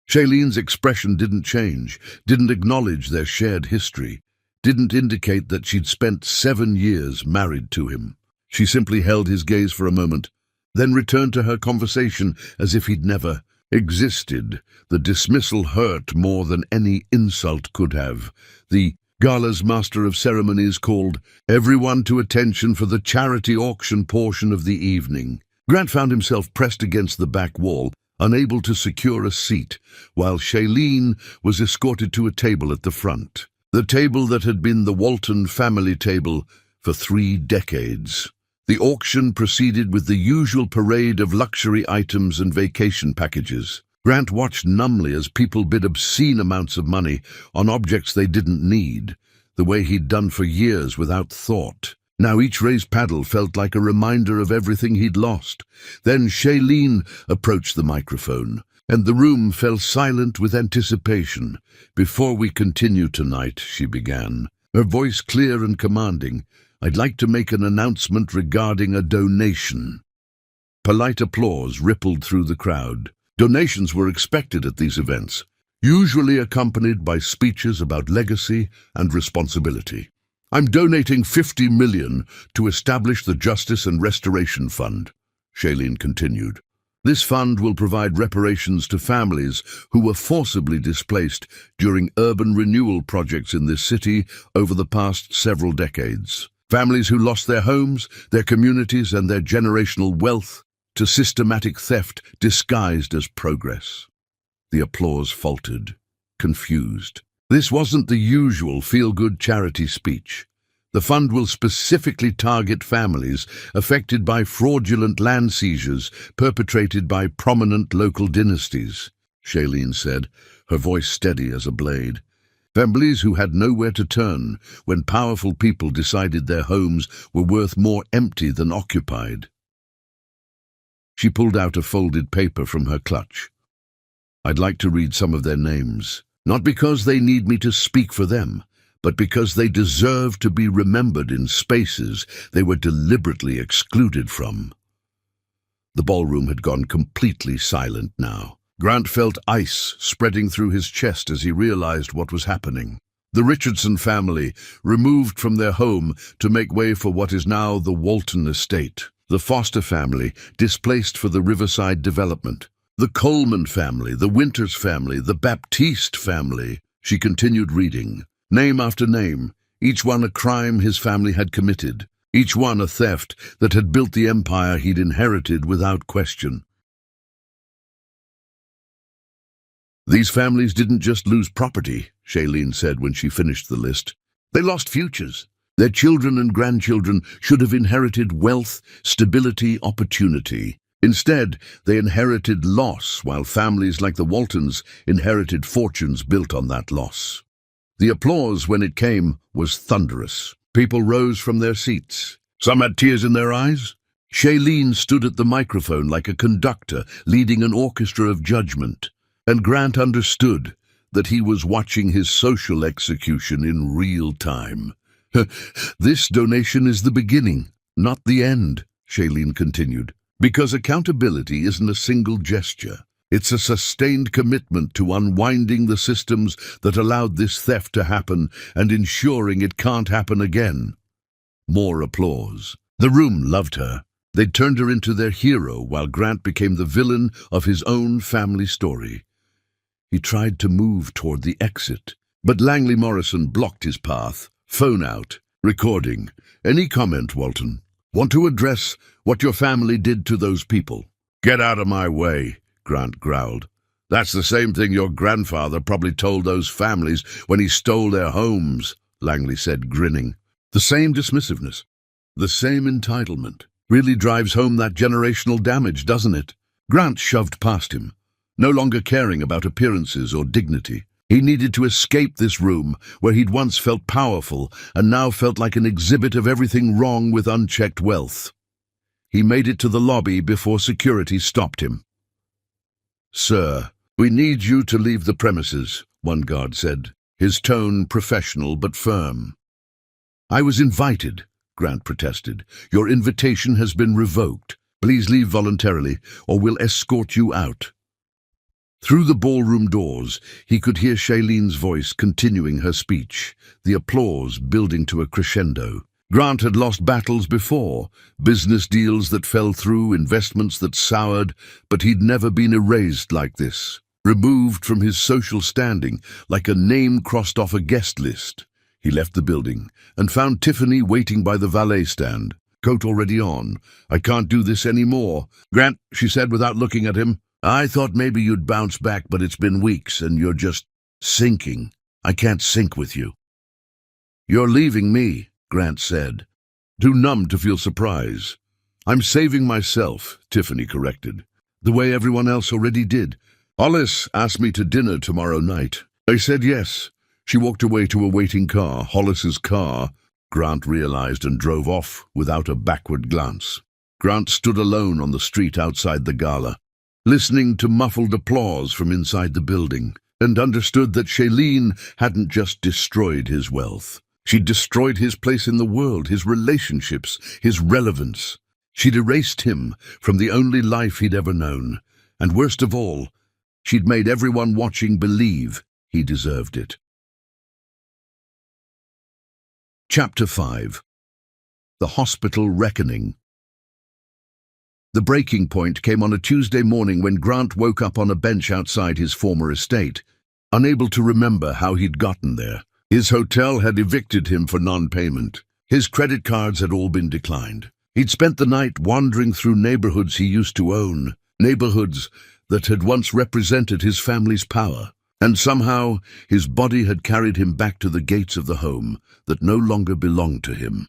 Shailene's expression didn't change, didn't acknowledge their shared history, didn't indicate that she'd spent 7 years married to him. She simply held his gaze for a moment, then returned to her conversation as if he'd never existed. The dismissal hurt more than any insult could have. The gala's master of ceremonies called everyone to attention for the charity auction portion of the evening. Grant found himself pressed against the back wall, unable to secure a seat, while Shailene was escorted to a table at the front. The table that had been the Walton family table for 3 decades. The auction proceeded with the usual parade of luxury items and vacation packages. Grant watched numbly as people bid obscene amounts of money on objects they didn't need, the way he'd done for years without thought. Now each raised paddle felt like a reminder of everything he'd lost. Then Shailene approached the microphone, and the room fell silent with anticipation. "Before we continue tonight," she began, her voice clear and commanding, I'd like to make an announcement regarding a donation." Polite applause rippled through the crowd. Donations were expected at these events, usually accompanied by speeches about legacy and responsibility. "I'm donating 50 million to establish the Justice and Restoration Fund," Shailene continued. "This fund will provide reparations to families who were forcibly displaced during urban renewal projects in this city over the past several decades. Families who lost their homes, their communities, and their generational wealth to systematic theft disguised as progress." The applause faltered, confused. This wasn't the usual feel-good charity speech. The fund will specifically target families affected by fraudulent land seizures perpetrated by prominent local dynasties, Shailene said, her voice steady as a blade. Families who had nowhere to turn when powerful people decided their homes were worth more empty than occupied. She pulled out a folded paper from her clutch. "I'd like to read some of their names, not because they need me to speak for them, but because they deserve to be remembered in spaces they were deliberately excluded from." The ballroom had gone completely silent now. Grant felt ice spreading through his chest as he realized what was happening. The Richardson family, removed from their home to make way for what is now the Walton estate. The Foster family, displaced for the Riverside development. The Coleman family, the Winters family, the Baptiste family. She continued reading. Name after name, each one a crime his family had committed, each one a theft that had built the empire he'd inherited without question. "These families didn't just lose property," Shailene said when she finished the list. "They lost futures. Their children and grandchildren should have inherited wealth, stability, opportunity. Instead, they inherited loss, while families like the Waltons inherited fortunes built on that loss." The applause, when it came, was thunderous. People rose from their seats. Some had tears in their eyes. Shailene stood at the microphone like a conductor leading an orchestra of judgment, and Grant understood that he was watching his social execution in real time. "This donation is the beginning, not the end," Shailene continued, "because accountability isn't a single gesture. It's a sustained commitment to unwinding the systems that allowed this theft to happen and ensuring it can't happen again." More applause. The room loved her. They'd turned her into their hero while Grant became the villain of his own family story. He tried to move toward the exit, but Langley Morrison blocked his path. "Phone out. Recording. Any comment, Walton? Want to address what your family did to those people?" "Get out of my way," Grant growled. "That's the same thing your grandfather probably told those families when he stole their homes," Langley said, grinning. The same dismissiveness, the same entitlement. Really drives home that generational damage, doesn't it? Grant shoved past him, no longer caring about appearances or dignity. He needed to escape this room where he'd once felt powerful and now felt like an exhibit of everything wrong with unchecked wealth. He made it to the lobby before security stopped him. "Sir, we need you to leave the premises," one guard said, his tone professional but firm. "I was invited," Grant protested. "Your invitation has been revoked. Please leave voluntarily, or we'll escort you out." Through the ballroom doors, he could hear Shailene's voice continuing her speech, the applause building to a crescendo. Grant had lost battles before, business deals that fell through, investments that soured, but he'd never been erased like this, removed from his social standing, like a name crossed off a guest list. He left the building and found Tiffany waiting by the valet stand, coat already on. "I can't do this anymore, Grant," she said without looking at him. "I thought maybe you'd bounce back, but it's been weeks and you're just sinking. I can't sink with you." "You're leaving me," Grant said, too numb to feel surprise. "I'm saving myself," Tiffany corrected, "the way everyone else already did. Hollis asked me to dinner tomorrow night. I said yes." She walked away to a waiting car, Hollis's car, Grant realized, and drove off without a backward glance. Grant stood alone on the street outside the gala, listening to muffled applause from inside the building, and understood that Shailene hadn't just destroyed his wealth. She'd destroyed his place in the world, his relationships, his relevance. She'd erased him from the only life he'd ever known. And worst of all, she'd made everyone watching believe he deserved it. Chapter 5. The Hospital Reckoning. The breaking point came on a Tuesday morning when Grant woke up on a bench outside his former estate, unable to remember how he'd gotten there. His hotel had evicted him for non-payment. His credit cards had all been declined. He'd spent the night wandering through neighborhoods he used to own, neighborhoods that had once represented his family's power. And somehow his body had carried him back to the gates of the home that no longer belonged to him.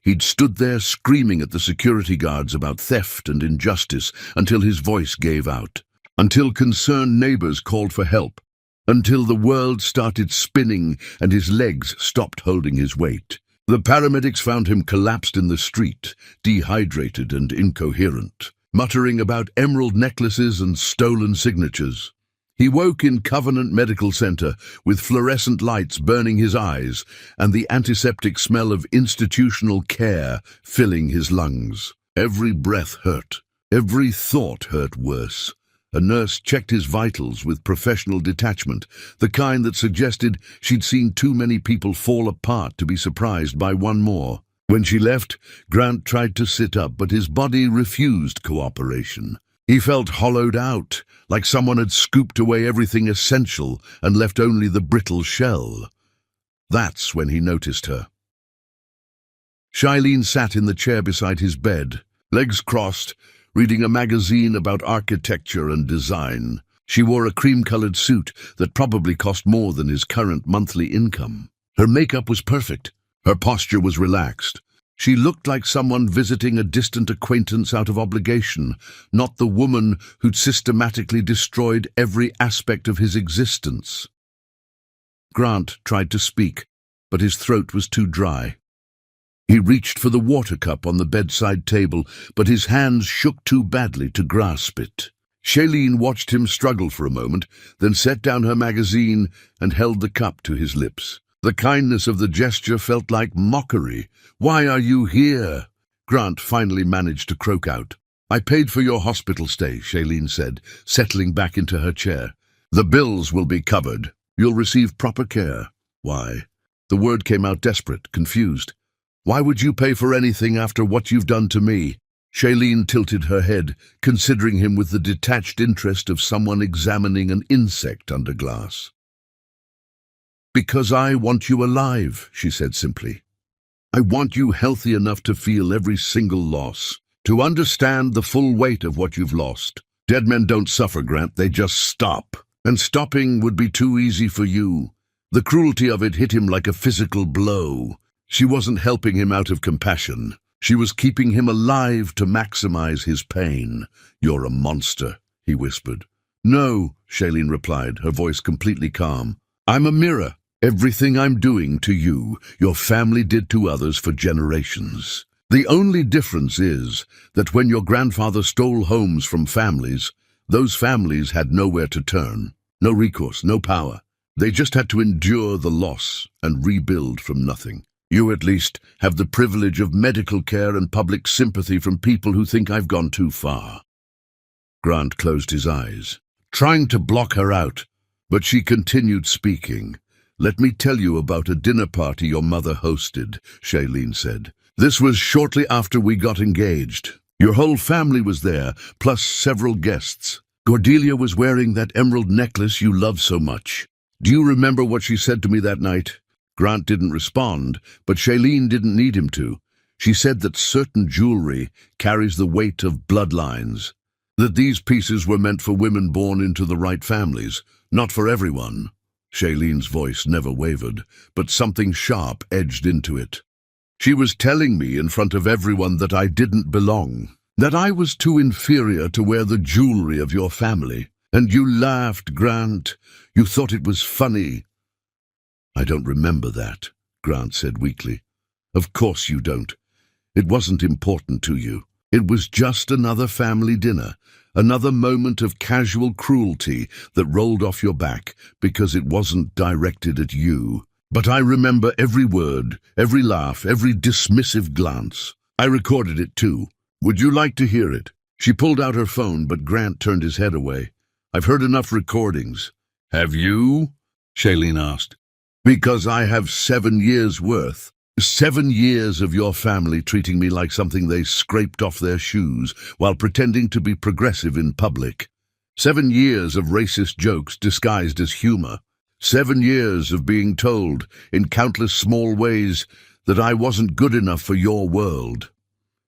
He'd stood there screaming at the security guards about theft and injustice until his voice gave out, until concerned neighbors called for help, until the world started spinning and his legs stopped holding his weight. The paramedics found him collapsed in the street, dehydrated and incoherent, muttering about emerald necklaces and stolen signatures. He woke in Covenant Medical Center with fluorescent lights burning his eyes and the antiseptic smell of institutional care filling his lungs. Every breath hurt. Every thought hurt worse. A nurse checked his vitals with professional detachment, the kind that suggested she'd seen too many people fall apart to be surprised by one more. When she left, Grant tried to sit up, but his body refused cooperation. He felt hollowed out, like someone had scooped away everything essential and left only the brittle shell. That's when he noticed her. Shailene sat in the chair beside his bed, legs crossed, reading a magazine about architecture and design. She wore a cream-colored suit that probably cost more than his current monthly income. Her makeup was perfect. Her posture was relaxed. She looked like someone visiting a distant acquaintance out of obligation, not the woman who'd systematically destroyed every aspect of his existence. Grant tried to speak, but his throat was too dry. He reached for the water cup on the bedside table, but his hands shook too badly to grasp it. Shailene watched him struggle for a moment, then set down her magazine and held the cup to his lips. The kindness of the gesture felt like mockery. "Why are you here?" Grant finally managed to croak out. "I paid for your hospital stay," Shailene said, settling back into her chair. "The bills will be covered. You'll receive proper care." "Why?" The word came out desperate, confused. "Why would you pay for anything after what you've done to me?" Shailene tilted her head, considering him with the detached interest of someone examining an insect under glass. "Because I want you alive," she said simply. "I want you healthy enough to feel every single loss, to understand the full weight of what you've lost. Dead men don't suffer, Grant, they just stop. And stopping would be too easy for you." The cruelty of it hit him like a physical blow. She wasn't helping him out of compassion. She was keeping him alive to maximize his pain. "You're a monster," he whispered. "No," Shailene replied, her voice completely calm. "I'm a mirror. Everything I'm doing to you, your family did to others for generations. The only difference is that when your grandfather stole homes from families, those families had nowhere to turn. No recourse, no power. They just had to endure the loss and rebuild from nothing. You at least have the privilege of medical care and public sympathy from people who think I've gone too far." Grant closed his eyes, trying to block her out, but she continued speaking. "Let me tell you about a dinner party your mother hosted," Shailene said. "This was shortly after we got engaged. Your whole family was there, plus several guests. Cordelia was wearing that emerald necklace you love so much. Do you remember what she said to me that night?" Grant didn't respond, but Shailene didn't need him to. She said that certain jewelry carries the weight of bloodlines, that these pieces were meant for women born into the right families, not for everyone. Shailene's voice never wavered, but something sharp edged into it. "She was telling me in front of everyone that I didn't belong, that I was too inferior to wear the jewelry of your family. And you laughed, Grant. You thought it was funny." "I don't remember that," Grant said weakly. "Of course you don't. It wasn't important to you. It was just another family dinner, another moment of casual cruelty that rolled off your back because it wasn't directed at you." But I remember every word, every laugh, every dismissive glance. I recorded it too. Would you like to hear it? She pulled out her phone, but Grant turned his head away. I've heard enough recordings. Have you? Shailene asked. Because I have 7 years' worth. 7 years of your family treating me like something they scraped off their shoes while pretending to be progressive in public. 7 years of racist jokes disguised as humor. 7 years of being told, in countless small ways, that I wasn't good enough for your world.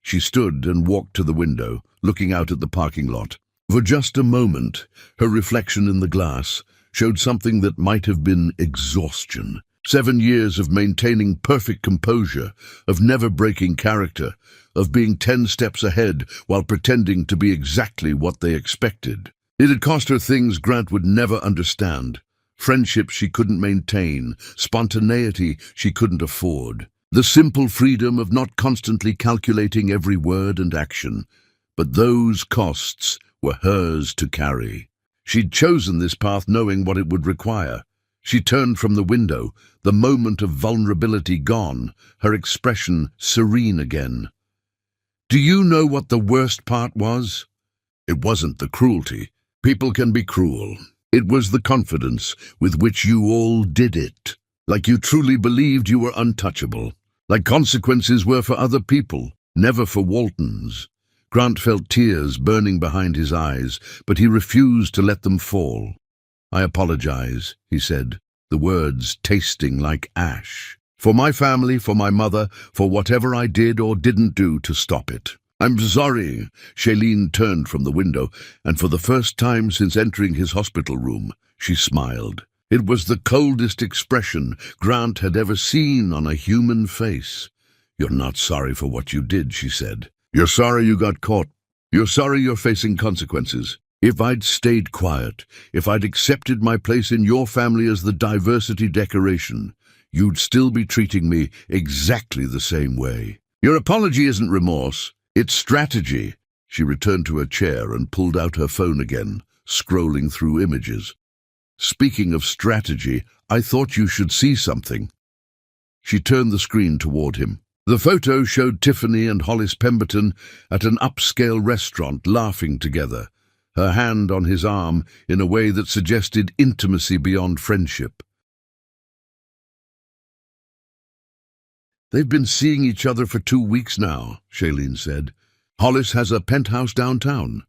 She stood and walked to the window, looking out at the parking lot. For just a moment, her reflection in the glass showed something that might have been exhaustion. 7 years of maintaining perfect composure, of never breaking character, of being 10 steps ahead while pretending to be exactly what they expected. It had cost her things Grant would never understand. Friendships she couldn't maintain, spontaneity she couldn't afford. The simple freedom of not constantly calculating every word and action. But those costs were hers to carry. She'd chosen this path knowing what it would require. She turned from the window, the moment of vulnerability gone, her expression serene again. Do you know what the worst part was? It wasn't the cruelty. People can be cruel. It was the confidence with which you all did it. Like you truly believed you were untouchable. Like consequences were for other people, never for Waltons. Grant felt tears burning behind his eyes, but he refused to let them fall. I apologize, he said, the words tasting like ash. For my family, for my mother, for whatever I did or didn't do to stop it. I'm sorry. Shailene turned from the window, and for the first time since entering his hospital room, she smiled. It was the coldest expression Grant had ever seen on a human face. You're not sorry for what you did, she said. You're sorry you got caught. You're sorry you're facing consequences. If I'd stayed quiet, if I'd accepted my place in your family as the diversity decoration, you'd still be treating me exactly the same way. Your apology isn't remorse, it's strategy. She returned to her chair and pulled out her phone again, scrolling through images. Speaking of strategy, I thought you should see something. She turned the screen toward him. The photo showed Tiffany and Hollis Pemberton at an upscale restaurant laughing together, her hand on his arm in a way that suggested intimacy beyond friendship. They've been seeing each other for 2 weeks now, Shailene said. Hollis has a penthouse downtown.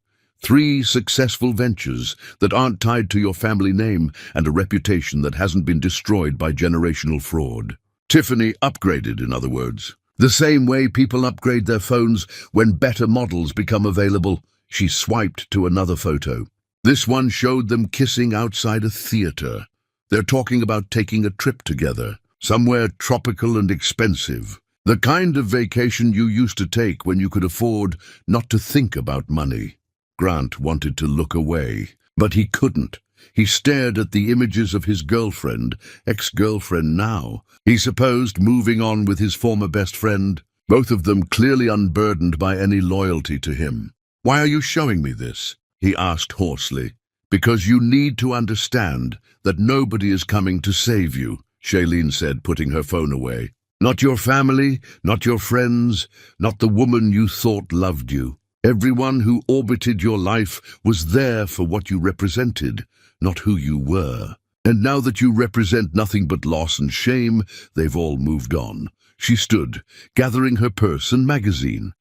3 successful ventures that aren't tied to your family name and a reputation that hasn't been destroyed by generational fraud. Tiffany upgraded, in other words. The same way people upgrade their phones when better models become available. She swiped to another photo. This one showed them kissing outside a theater. They're talking about taking a trip together, somewhere tropical and expensive. The kind of vacation you used to take when you could afford not to think about money. Grant wanted to look away, but he couldn't. He stared at the images of his girlfriend, ex-girlfriend now, he supposed moving on with his former best friend, both of them clearly unburdened by any loyalty to him. Why are you showing me this? He asked hoarsely. Because you need to understand that nobody is coming to save you, Shailene said, putting her phone away. Not your family, not your friends, not the woman you thought loved you. Everyone who orbited your life was there for what you represented, not who you were. And now that you represent nothing but loss and shame, they've all moved on. She stood, gathering her purse and magazine.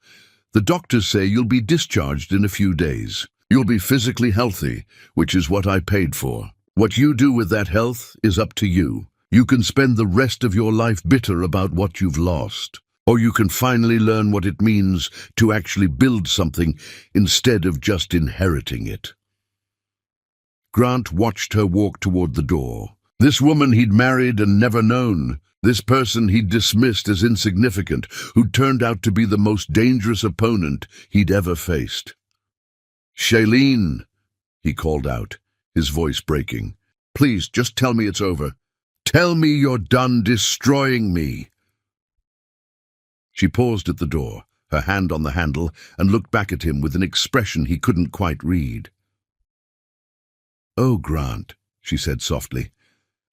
The doctors say you'll be discharged in a few days. You'll be physically healthy, which is what I paid for. What you do with that health is up to you. You can spend the rest of your life bitter about what you've lost. Or you can finally learn what it means to actually build something instead of just inheriting it. Grant watched her walk toward the door. This woman he'd married and never known. This person he'd dismissed as insignificant, who turned out to be the most dangerous opponent he'd ever faced. Shailene, he called out, his voice breaking. Please, just tell me it's over. Tell me you're done destroying me. She paused at the door, her hand on the handle, and looked back at him with an expression he couldn't quite read. Oh, Grant, she said softly,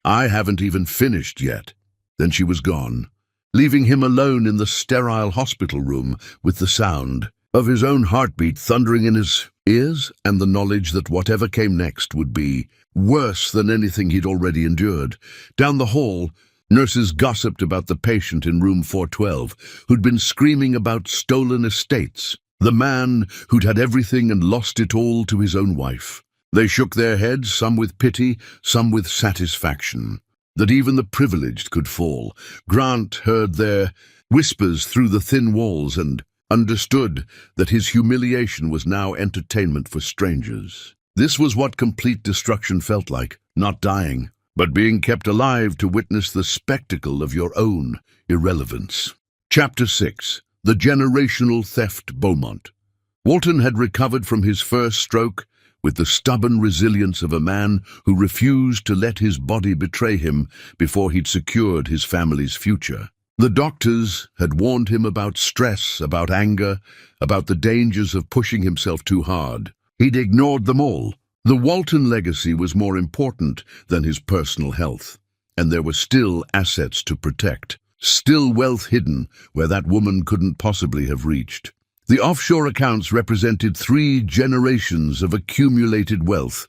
I haven't even finished yet. Then she was gone, leaving him alone in the sterile hospital room with the sound of his own heartbeat thundering in his ears and the knowledge that whatever came next would be worse than anything he'd already endured. Down the hall, nurses gossiped about the patient in room 412 who'd been screaming about stolen estates, the man who'd had everything and lost it all to his own wife. They shook their heads, some with pity, some with satisfaction, that even the privileged could fall. Grant heard their whispers through the thin walls and understood that his humiliation was now entertainment for strangers. This was what complete destruction felt like, not dying, but being kept alive to witness the spectacle of your own irrelevance. Chapter 6. The Generational Theft. Beaumont. Walton had recovered from his first stroke with the stubborn resilience of a man who refused to let his body betray him before he'd secured his family's future. The doctors had warned him about stress, about anger, about the dangers of pushing himself too hard. He'd ignored them all. The Walton legacy was more important than his personal health, and there were still assets to protect, still wealth hidden where that woman couldn't possibly have reached. The offshore accounts represented 3 generations of accumulated wealth,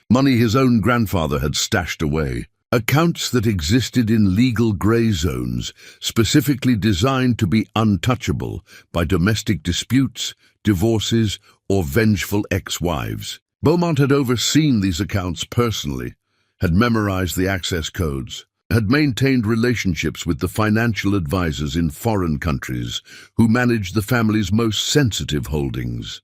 money his own grandfather had stashed away. Accounts that existed in legal grey zones, specifically designed to be untouchable by domestic disputes, divorces, or vengeful ex-wives. Beaumont had overseen these accounts personally, had memorized the access codes, had maintained relationships with the financial advisors in foreign countries who managed the family's most sensitive holdings.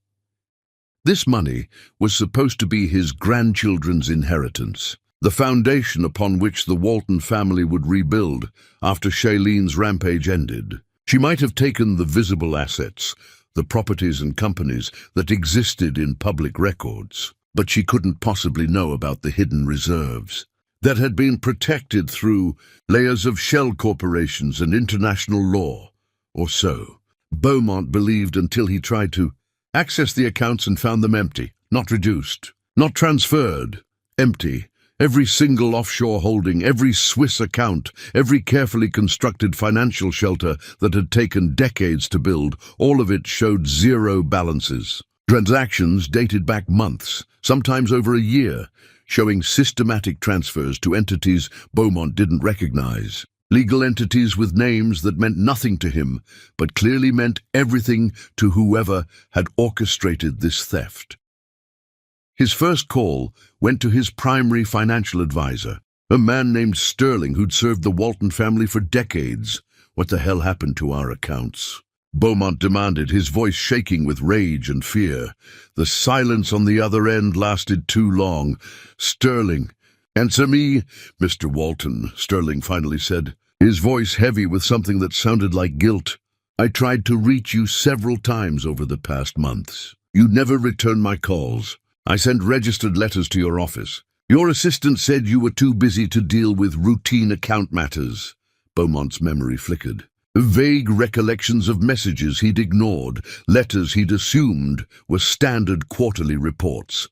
This money was supposed to be his grandchildren's inheritance, the foundation upon which the Walton family would rebuild after Shailene's rampage ended. She might have taken the visible assets, the properties and companies that existed in public records, but she couldn't possibly know about the hidden reserves that had been protected through layers of shell corporations and international law, or so Beaumont believed until he tried to access the accounts and found them empty, not reduced, not transferred, empty. Every single offshore holding, every Swiss account, every carefully constructed financial shelter that had taken decades to build, all of it showed zero balances. Transactions dated back months, sometimes over a year, showing systematic transfers to entities Beaumont didn't recognize. Legal entities with names that meant nothing to him, but clearly meant everything to whoever had orchestrated this theft. His first call went to his primary financial advisor, a man named Sterling who'd served the Walton family for decades. "What the hell happened to our accounts?" Beaumont demanded, his voice shaking with rage and fear. The silence on the other end lasted too long. "Sterling." "Answer me, Mr. Walton," Sterling finally said, his voice heavy with something that sounded like guilt. "I tried to reach you several times over the past months. You never returned my calls. I sent registered letters to your office. Your assistant said you were too busy to deal with routine account matters." Beaumont's memory flickered. Vague recollections of messages he'd ignored, letters he'd assumed were standard quarterly reports.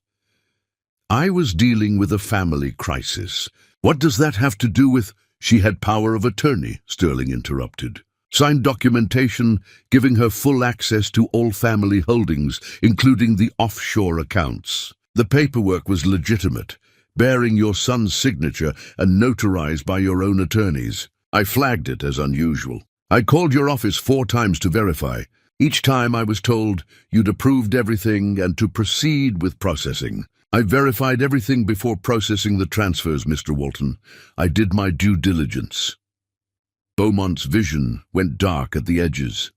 "I was dealing with a family crisis. What does that have to do with—" "She had power of attorney," Sterling interrupted. "Signed documentation giving her full access to all family holdings, including the offshore accounts. The paperwork was legitimate, bearing your son's signature and notarized by your own attorneys. I flagged it as unusual. I called your office 4 times to verify. Each time I was told you'd approved everything and to proceed with processing. I verified everything before processing the transfers, Mr. Walton. I did my due diligence." Beaumont's vision went dark at the edges.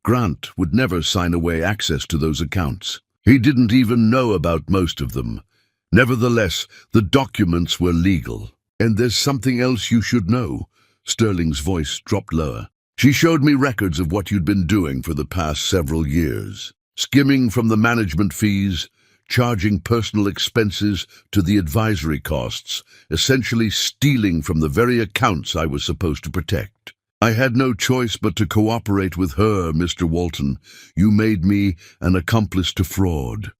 Grant would never sign away access to those accounts. He didn't even know about most of them. Nevertheless, the documents were legal. "And there's something else you should know." Sterling's voice dropped lower. "She showed me records of what you'd been doing for the past several years. Skimming from the management fees, charging personal expenses to the advisory costs, essentially stealing from the very accounts I was supposed to protect. I had no choice but to cooperate with her, Mr. Walton. You made me an accomplice to fraud."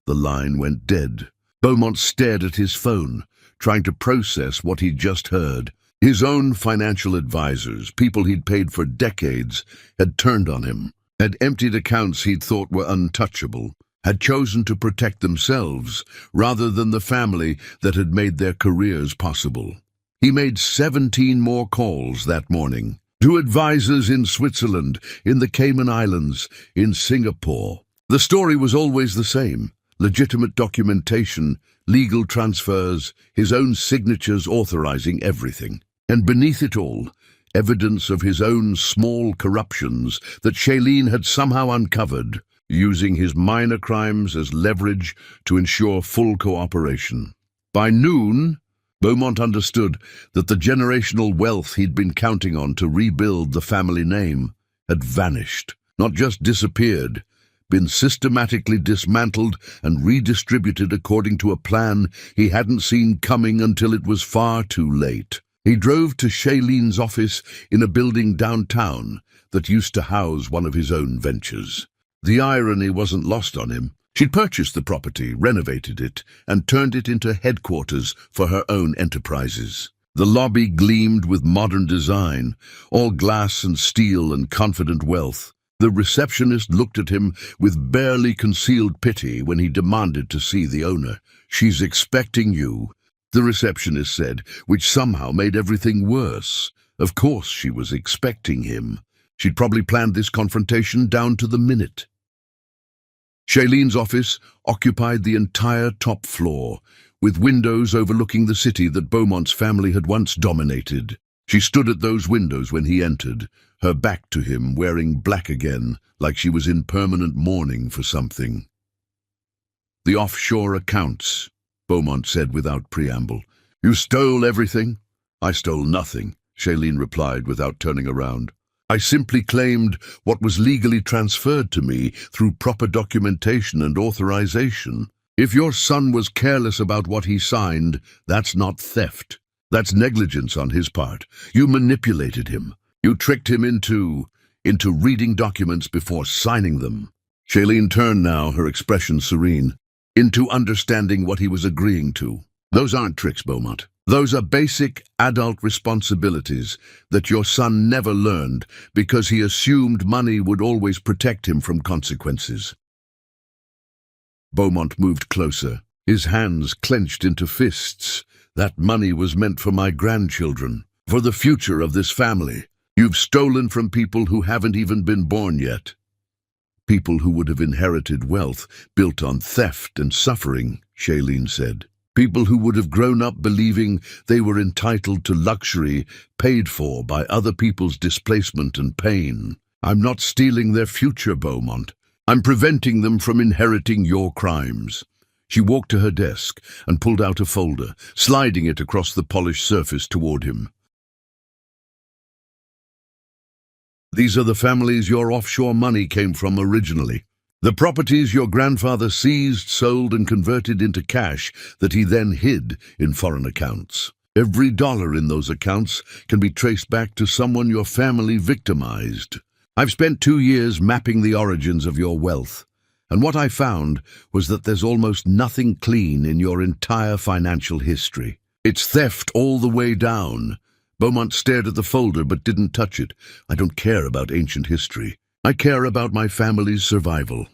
The line went dead. Beaumont stared at his phone, trying to process what he'd just heard. His own financial advisors, people he'd paid for decades, had turned on him, had emptied accounts he'd thought were untouchable, had chosen to protect themselves rather than the family that had made their careers possible. He made 17 more calls that morning, to advisors in Switzerland, in the Cayman Islands, in Singapore. The story was always the same: legitimate documentation, legal transfers, his own signatures authorizing everything. And beneath it all, evidence of his own small corruptions that Shailene had somehow uncovered, using his minor crimes as leverage to ensure full cooperation. By noon, Beaumont understood that the generational wealth he'd been counting on to rebuild the family name had vanished, not just disappeared, been systematically dismantled and redistributed according to a plan he hadn't seen coming until it was far too late. He drove to Shailene's office in a building downtown that used to house one of his own ventures. The irony wasn't lost on him. She'd purchased the property, renovated it, and turned it into headquarters for her own enterprises. The lobby gleamed with modern design, all glass and steel and confident wealth. The receptionist looked at him with barely concealed pity when he demanded to see the owner. "She's expecting you," the receptionist said, which somehow made everything worse. Of course she was expecting him. She'd probably planned this confrontation down to the minute. Shailene's office occupied the entire top floor, with windows overlooking the city that Beaumont's family had once dominated. She stood at those windows when he entered, her back to him, wearing black again, like she was in permanent mourning for something. "The offshore accounts," Beaumont said without preamble. "You stole everything?" "I stole nothing," Shailene replied without turning around. "I simply claimed what was legally transferred to me through proper documentation and authorization. If your son was careless about what he signed, that's not theft. That's negligence on his part. You manipulated him. You tricked him into reading documents before signing them." Shailene turned now, her expression serene. "Into understanding what he was agreeing to. Those aren't tricks, Beaumont. Those are basic adult responsibilities that your son never learned because he assumed money would always protect him from consequences." Beaumont moved closer, his hands clenched into fists. "That money was meant for my grandchildren, for the future of this family. You've stolen from people who haven't even been born yet. People who would have inherited wealth built on theft and suffering," Shailene said. "People who would have grown up believing they were entitled to luxury paid for by other people's displacement and pain. I'm not stealing their future, Beaumont. I'm preventing them from inheriting your crimes." She walked to her desk and pulled out a folder, sliding it across the polished surface toward him. "These are the families your offshore money came from originally. The properties your grandfather seized, sold, and converted into cash that he then hid in foreign accounts. Every dollar in those accounts can be traced back to someone your family victimized. I've spent 2 years mapping the origins of your wealth, and what I found was that there's almost nothing clean in your entire financial history. It's theft all the way down." Beaumont stared at the folder but didn't touch it. "I don't care about ancient history. I care about my family's survival."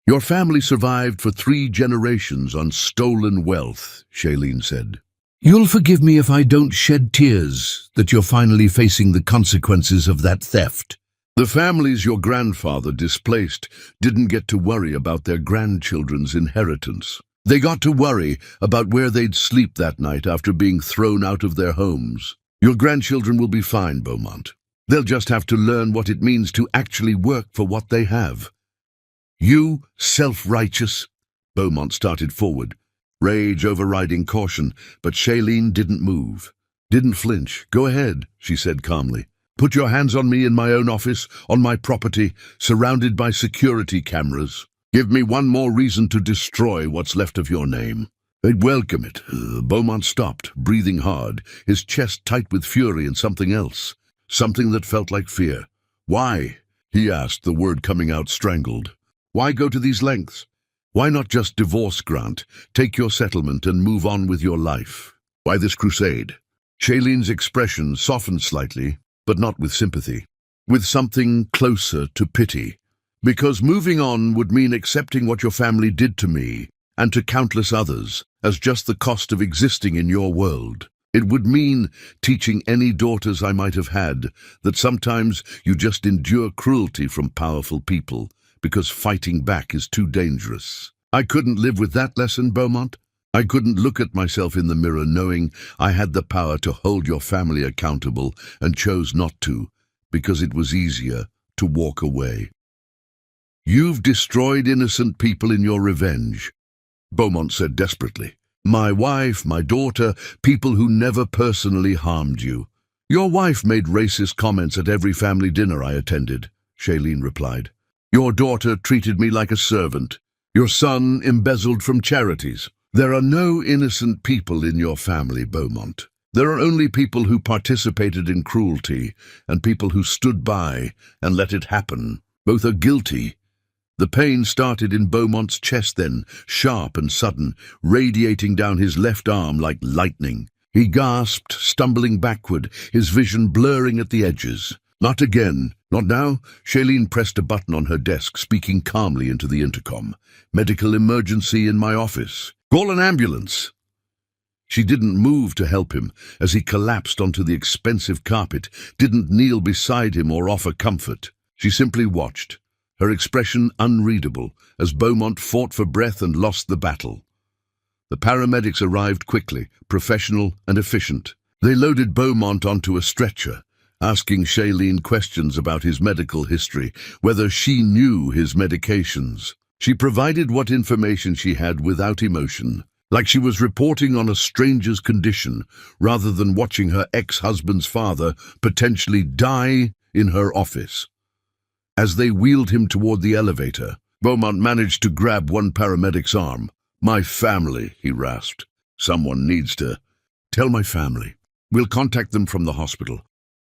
"Your family survived for 3 generations on stolen wealth," Shailene said. "You'll forgive me if I don't shed tears that you're finally facing the consequences of that theft. The families your grandfather displaced didn't get to worry about their grandchildren's inheritance. They got to worry about where they'd sleep that night after being thrown out of their homes. Your grandchildren will be fine, Beaumont. They'll just have to learn what it means to actually work for what they have." "You self-righteous—" Beaumont started forward, rage overriding caution, but Shailene didn't move, didn't flinch. "Go ahead," she said calmly. "Put your hands on me in my own office, on my property, surrounded by security cameras. Give me one more reason to destroy what's left of your name. I'd welcome it." Beaumont stopped, breathing hard, his chest tight with fury and something else, something that felt like fear. "Why?" he asked, the word coming out strangled. "Why go to these lengths? Why not just divorce Grant, take your settlement and move on with your life? Why this crusade? Shailene's expression softened slightly, but not with sympathy, with something closer to pity. Because moving on would mean accepting what your family did to me and to countless others as just the cost of existing in your world. It would mean teaching any daughters I might have had that sometimes you just endure cruelty from powerful people because fighting back is too dangerous. I couldn't live with that lesson, Beaumont. I couldn't look at myself in the mirror knowing I had the power to hold your family accountable and chose not to because it was easier to walk away. You've destroyed innocent people in your revenge, Beaumont said desperately. My wife, my daughter, people who never personally harmed you. Your wife made racist comments at every family dinner I attended, Shailene replied. Your daughter treated me like a servant. Your son embezzled from charities. There are no innocent people in your family, Beaumont. There are only people who participated in cruelty and people who stood by and let it happen. Both are guilty. The pain started in Beaumont's chest then, sharp and sudden, radiating down his left arm like lightning. He gasped, stumbling backward, his vision blurring at the edges. Not again. Not now. Shailene pressed a button on her desk, speaking calmly into the intercom. Medical emergency in my office. Call an ambulance. She didn't move to help him as he collapsed onto the expensive carpet, didn't kneel beside him or offer comfort. She simply watched, her expression unreadable, as Beaumont fought for breath and lost the battle. The paramedics arrived quickly, professional and efficient. They loaded Beaumont onto a stretcher, asking Shailene questions about his medical history, whether she knew his medications. She provided what information she had without emotion, like she was reporting on a stranger's condition, rather than watching her ex-husband's father potentially die in her office. As they wheeled him toward the elevator, Beaumont managed to grab one paramedic's arm. My family, he rasped. Someone needs to tell my family. We'll contact them from the hospital.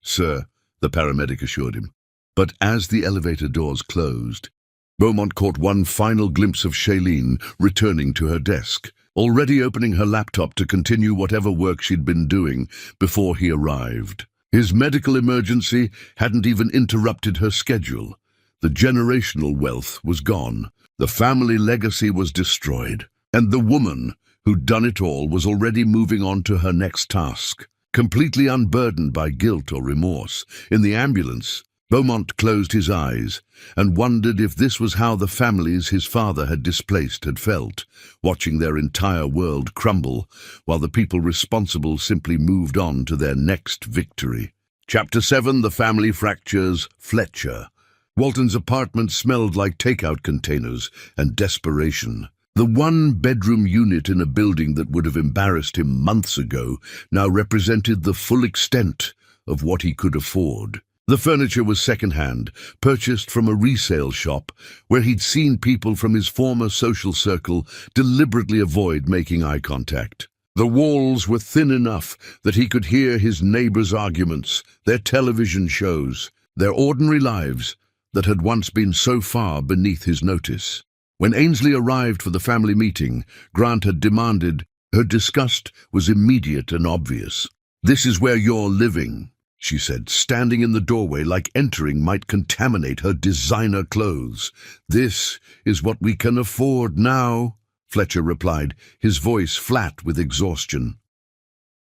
Sir, the paramedic assured him. But as the elevator doors closed, Beaumont caught one final glimpse of Shailene returning to her desk, already opening her laptop to continue whatever work she'd been doing before he arrived. His medical emergency hadn't even interrupted her schedule. The generational wealth was gone. The family legacy was destroyed. And the woman who'd done it all was already moving on to her next task, completely unburdened by guilt or remorse. In the ambulance, Beaumont closed his eyes and wondered if this was how the families his father had displaced had felt, watching their entire world crumble while the people responsible simply moved on to their next victory. Chapter 7, The Family Fractures, Fletcher. Walton's apartment smelled like takeout containers and desperation. The one-bedroom unit in a building that would have embarrassed him months ago now represented the full extent of what he could afford. The furniture was second-hand, purchased from a resale shop where he'd seen people from his former social circle deliberately avoid making eye contact. The walls were thin enough that he could hear his neighbors' arguments, their television shows, their ordinary lives that had once been so far beneath his notice. When Ainsley arrived for the family meeting, Grant had demanded. Her disgust was immediate and obvious. "This is where you're living," she said, standing in the doorway like entering might contaminate her designer clothes. "This is what we can afford now," Fletcher replied, his voice flat with exhaustion.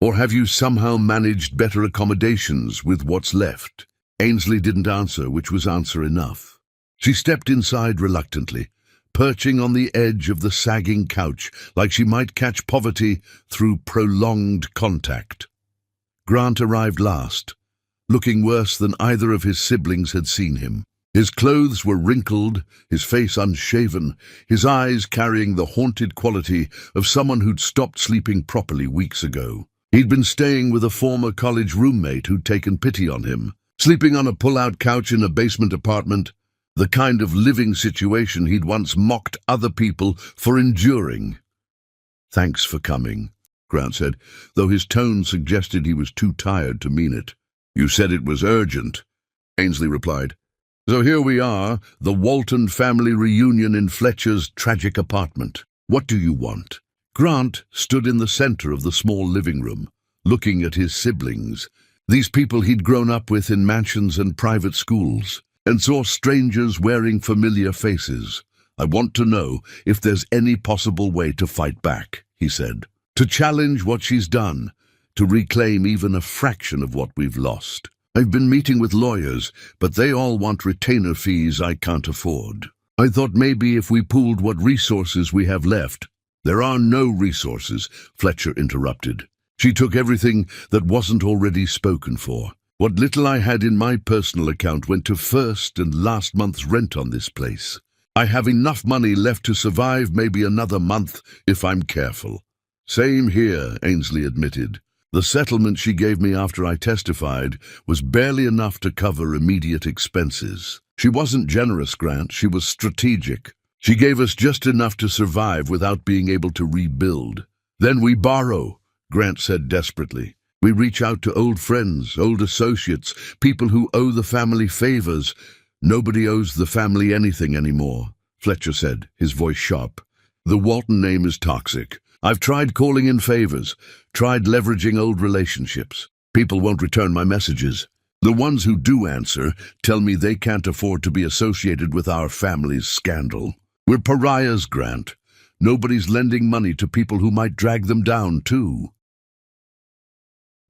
"Or have you somehow managed better accommodations with what's left?" Ainsley didn't answer, which was answer enough. She stepped inside reluctantly, perching on the edge of the sagging couch like she might catch poverty through prolonged contact. Grant arrived last, looking worse than either of his siblings had seen him. His clothes were wrinkled, his face unshaven, his eyes carrying the haunted quality of someone who'd stopped sleeping properly weeks ago. He'd been staying with a former college roommate who'd taken pity on him, sleeping on a pull-out couch in a basement apartment, the kind of living situation he'd once mocked other people for enduring. "Thanks for coming," Grant said, though his tone suggested he was too tired to mean it. "You said it was urgent," Ainsley replied. "So here we are, the Walton family reunion in Fletcher's tragic apartment. What do you want?" Grant stood in the center of the small living room, looking at his siblings. These people he'd grown up with in mansions and private schools, and saw strangers wearing familiar faces. "I want to know if there's any possible way to fight back," he said. "To challenge what she's done, to reclaim even a fraction of what we've lost. I've been meeting with lawyers, but they all want retainer fees I can't afford. I thought maybe if we pooled what resources we have left—" "There are no resources," Fletcher interrupted. "She took everything that wasn't already spoken for. What little I had in my personal account went to first and last month's rent on this place. I have enough money left to survive maybe another month if I'm careful." "Same here," Ainsley admitted. "The settlement she gave me after I testified was barely enough to cover immediate expenses. She wasn't generous, Grant. She was strategic. She gave us just enough to survive without being able to rebuild. Then we borrow," Grant said desperately. "We reach out to old friends, old associates, people who owe the family favors." "Nobody owes the family anything anymore," Fletcher said, his voice sharp. "The Walton name is toxic. I've tried calling in favors, tried leveraging old relationships. People won't return my messages. The ones who do answer tell me they can't afford to be associated with our family's scandal. We're pariahs, Grant. Nobody's lending money to people who might drag them down, too."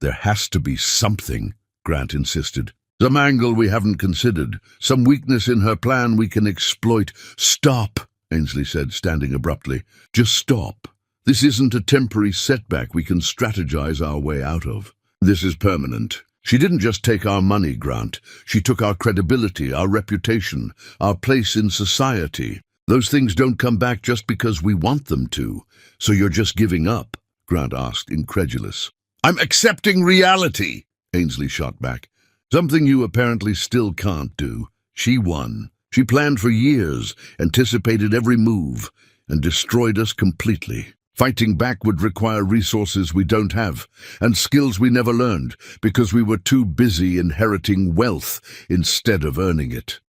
"There has to be something," Grant insisted. "Some angle we haven't considered, some weakness in her plan we can exploit." "Stop," Ainsley said, standing abruptly. "Just stop. This isn't a temporary setback we can strategize our way out of. This is permanent. She didn't just take our money, Grant. She took our credibility, our reputation, our place in society. Those things don't come back just because we want them to. So you're just giving up?" Grant asked, incredulous. "I'm accepting reality," Ainsley shot back. "Something you apparently still can't do. She won. She planned for years, anticipated every move, and destroyed us completely. Fighting back would require resources we don't have, and skills we never learned, because we were too busy inheriting wealth instead of earning it."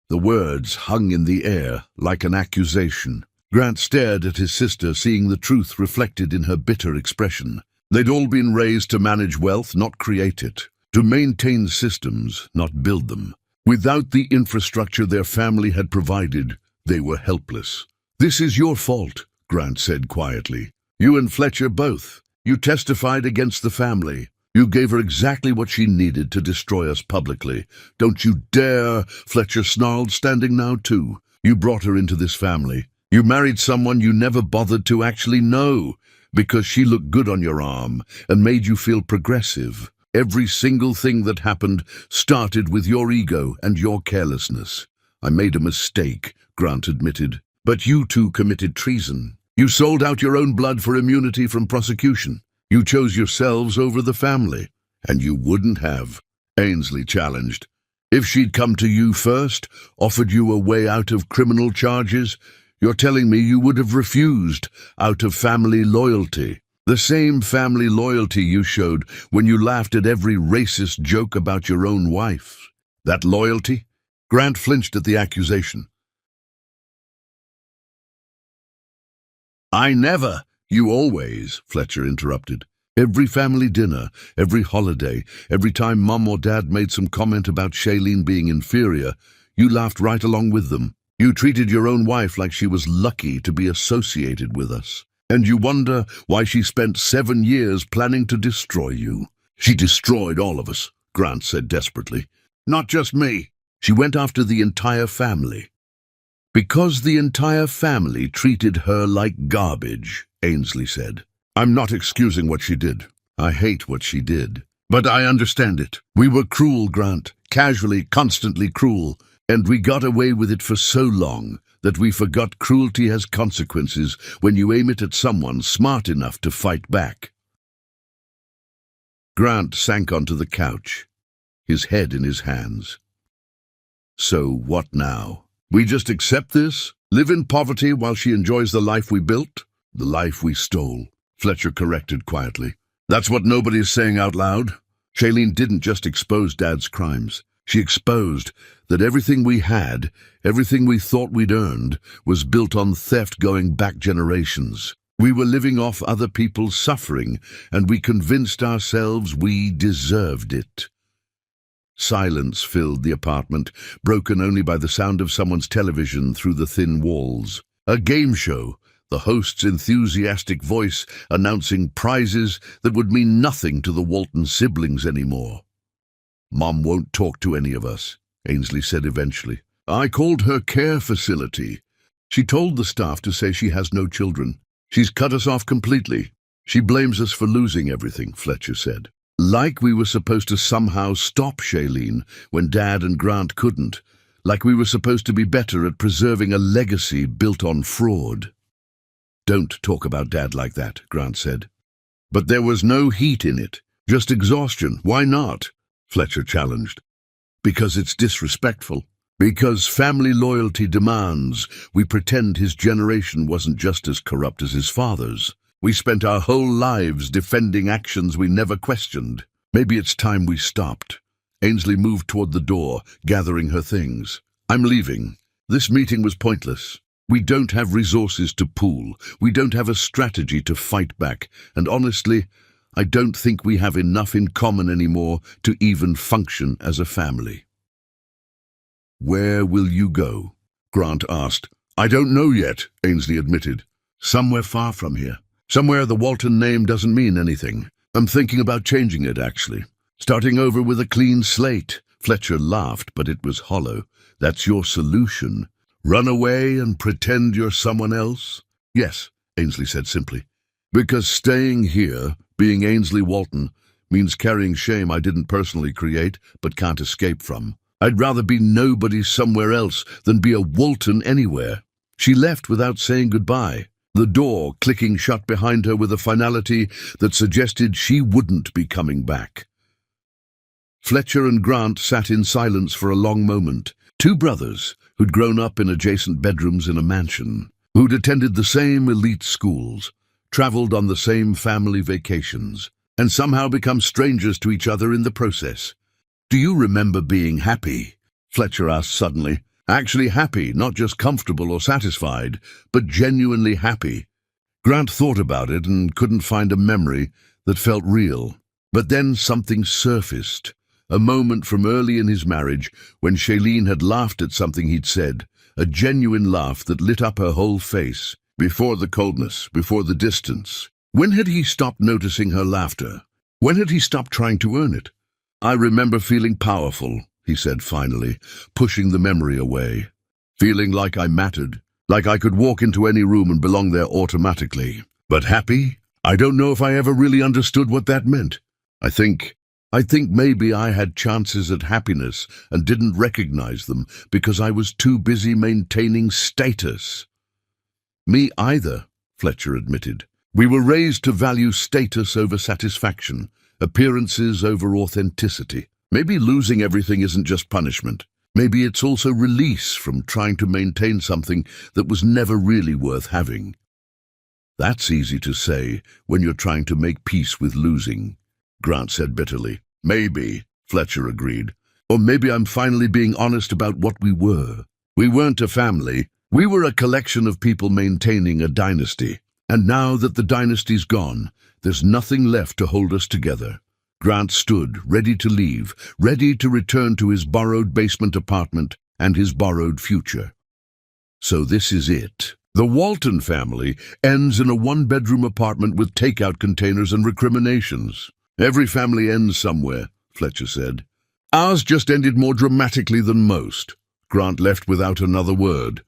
The words hung in the air like an accusation. Grant stared at his sister, seeing the truth reflected in her bitter expression. They'd all been raised to manage wealth, not create it. To maintain systems, not build them. Without the infrastructure their family had provided, they were helpless. "This is your fault," Grant said quietly. "You and Fletcher both. You testified against the family. You gave her exactly what she needed to destroy us publicly. Don't you dare," Fletcher snarled, standing now too. "You brought her into this family. You married someone you never bothered to actually know, because she looked good on your arm and made you feel progressive. Every single thing that happened started with your ego and your carelessness." "I made a mistake," Grant admitted. "But you two committed treason. You sold out your own blood for immunity from prosecution. You chose yourselves over the family." "And you wouldn't have," Ainsley challenged. "If she'd come to you first, offered you a way out of criminal charges, you're telling me you would have refused out of family loyalty. The same family loyalty you showed when you laughed at every racist joke about your own wife. That loyalty?" Grant flinched at the accusation. "I never—" "You always," Fletcher interrupted. "Every family dinner, every holiday, every time Mom or Dad made some comment about Shailene being inferior, you laughed right along with them. You treated your own wife like she was lucky to be associated with us. And you wonder why she spent 7 years planning to destroy you." "She destroyed all of us," Grant said desperately. "Not just me. She went after the entire family." "Because the entire family treated her like garbage," Ainsley said. "I'm not excusing what she did. I hate what she did. But I understand it. We were cruel, Grant. Casually, constantly cruel. And we got away with it for so long that we forgot cruelty has consequences when you aim it at someone smart enough to fight back." Grant sank onto the couch, his head in his hands. "So what now? We just accept this? Live in poverty while she enjoys the life we built?" "The life we stole," Fletcher corrected quietly. "That's what nobody's saying out loud. Shailene didn't just expose Dad's crimes. She exposed that everything we had, everything we thought we'd earned, was built on theft going back generations. We were living off other people's suffering, and we convinced ourselves we deserved it. Silence filled the apartment, broken only by the sound of someone's television through the thin walls. A game show, the host's enthusiastic voice announcing prizes that would mean nothing to the Walton siblings anymore. "Mom won't talk to any of us," Ainsley said eventually. "I called her care facility. She told the staff to say she has no children. She's cut us off completely. She blames us for losing everything," Fletcher said. "Like we were supposed to somehow stop Shailene when Dad and Grant couldn't. Like we were supposed to be better at preserving a legacy built on fraud." "Don't talk about Dad like that," Grant said. "But there was no heat in it, just exhaustion. Why not?" Fletcher challenged. "Because it's disrespectful. Because family loyalty demands we pretend his generation wasn't just as corrupt as his father's. We spent our whole lives defending actions we never questioned. Maybe it's time we stopped." Ainsley moved toward the door, gathering her things. "I'm leaving. This meeting was pointless. We don't have resources to pool. We don't have a strategy to fight back. And honestly, I don't think we have enough in common anymore to even function as a family." "Where will you go?" Grant asked. "I don't know yet," Ainsley admitted. "Somewhere far from here. Somewhere the Walton name doesn't mean anything. I'm thinking about changing it, actually. Starting over with a clean slate." Fletcher laughed, but it was hollow. "That's your solution? Run away and pretend you're someone else?" "Yes," Ainsley said simply. "Because staying here, being Ainsley Walton, means carrying shame I didn't personally create but can't escape from. I'd rather be nobody somewhere else than be a Walton anywhere." She left without saying goodbye, the door clicking shut behind her with a finality that suggested she wouldn't be coming back. Fletcher and Grant sat in silence for a long moment, two brothers who'd grown up in adjacent bedrooms in a mansion, who'd attended the same elite schools, traveled on the same family vacations, and somehow become strangers to each other in the process. "Do you remember being happy?" Fletcher asked suddenly. "Actually happy, not just comfortable or satisfied, but genuinely happy." Grant thought about it and couldn't find a memory that felt real. But then something surfaced, a moment from early in his marriage when Shailene had laughed at something he'd said, a genuine laugh that lit up her whole face, before the coldness, before the distance. When had he stopped noticing her laughter? When had he stopped trying to earn it? "I remember feeling powerful," he said finally, pushing the memory away. "Feeling like I mattered, like I could walk into any room and belong there automatically. But happy? I don't know if I ever really understood what that meant. I think maybe I had chances at happiness and didn't recognize them because I was too busy maintaining status." "Me either," Fletcher admitted. "We were raised to value status over satisfaction, appearances over authenticity. Maybe losing everything isn't just punishment. Maybe it's also release from trying to maintain something that was never really worth having." "That's easy to say when you're trying to make peace with losing," Grant said bitterly. "Maybe," Fletcher agreed. "Or maybe I'm finally being honest about what we were. We weren't a family. We were a collection of people maintaining a dynasty. And now that the dynasty's gone, there's nothing left to hold us together." Grant stood, ready to leave, ready to return to his borrowed basement apartment and his borrowed future. So this is it. The Walton family ends in a one-bedroom apartment with takeout containers and recriminations. "Every family ends somewhere," Fletcher said. "Ours just ended more dramatically than most." Grant left without another word,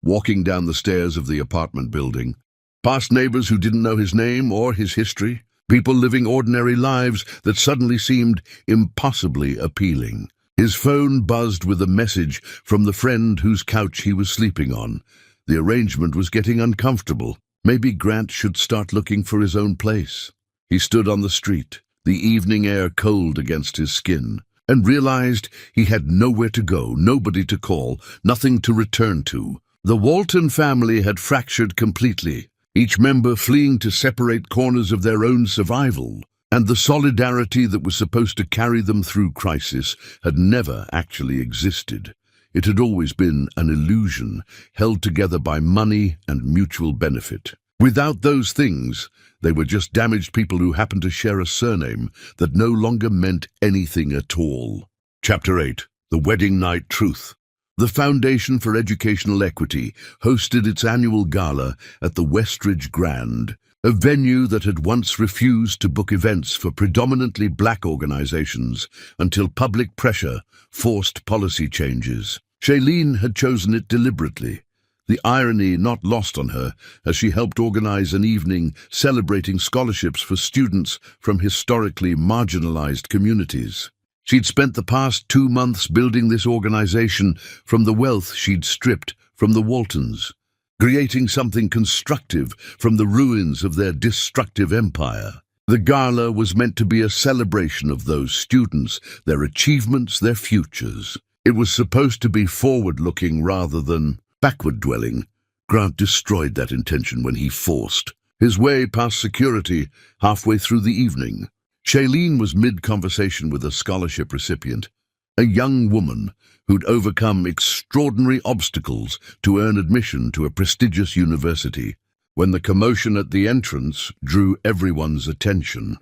walking down the stairs of the apartment building. Past neighbors who didn't know his name or his history, people living ordinary lives that suddenly seemed impossibly appealing. His phone buzzed with a message from the friend whose couch he was sleeping on. The arrangement was getting uncomfortable. Maybe Grant should start looking for his own place. He stood on the street, the evening air cold against his skin, and realized he had nowhere to go, nobody to call, nothing to return to. The Walton family had fractured completely, each member fleeing to separate corners of their own survival, and the solidarity that was supposed to carry them through crisis had never actually existed. It had always been an illusion, held together by money and mutual benefit. Without those things, they were just damaged people who happened to share a surname that no longer meant anything at all. Chapter 8. The Wedding Night Truth. The Foundation for Educational Equity hosted its annual gala at the Westridge Grand, a venue that had once refused to book events for predominantly black organizations until public pressure forced policy changes. Shailene had chosen it deliberately, the irony not lost on her as she helped organize an evening celebrating scholarships for students from historically marginalized communities. She'd spent the past 2 months building this organization from the wealth she'd stripped from the Waltons, creating something constructive from the ruins of their destructive empire. The gala was meant to be a celebration of those students, their achievements, their futures. It was supposed to be forward-looking rather than backward-dwelling. Grant destroyed that intention when he forced his way past security halfway through the evening. Shailene was mid-conversation with a scholarship recipient, a young woman who'd overcome extraordinary obstacles to earn admission to a prestigious university, when the commotion at the entrance drew everyone's attention.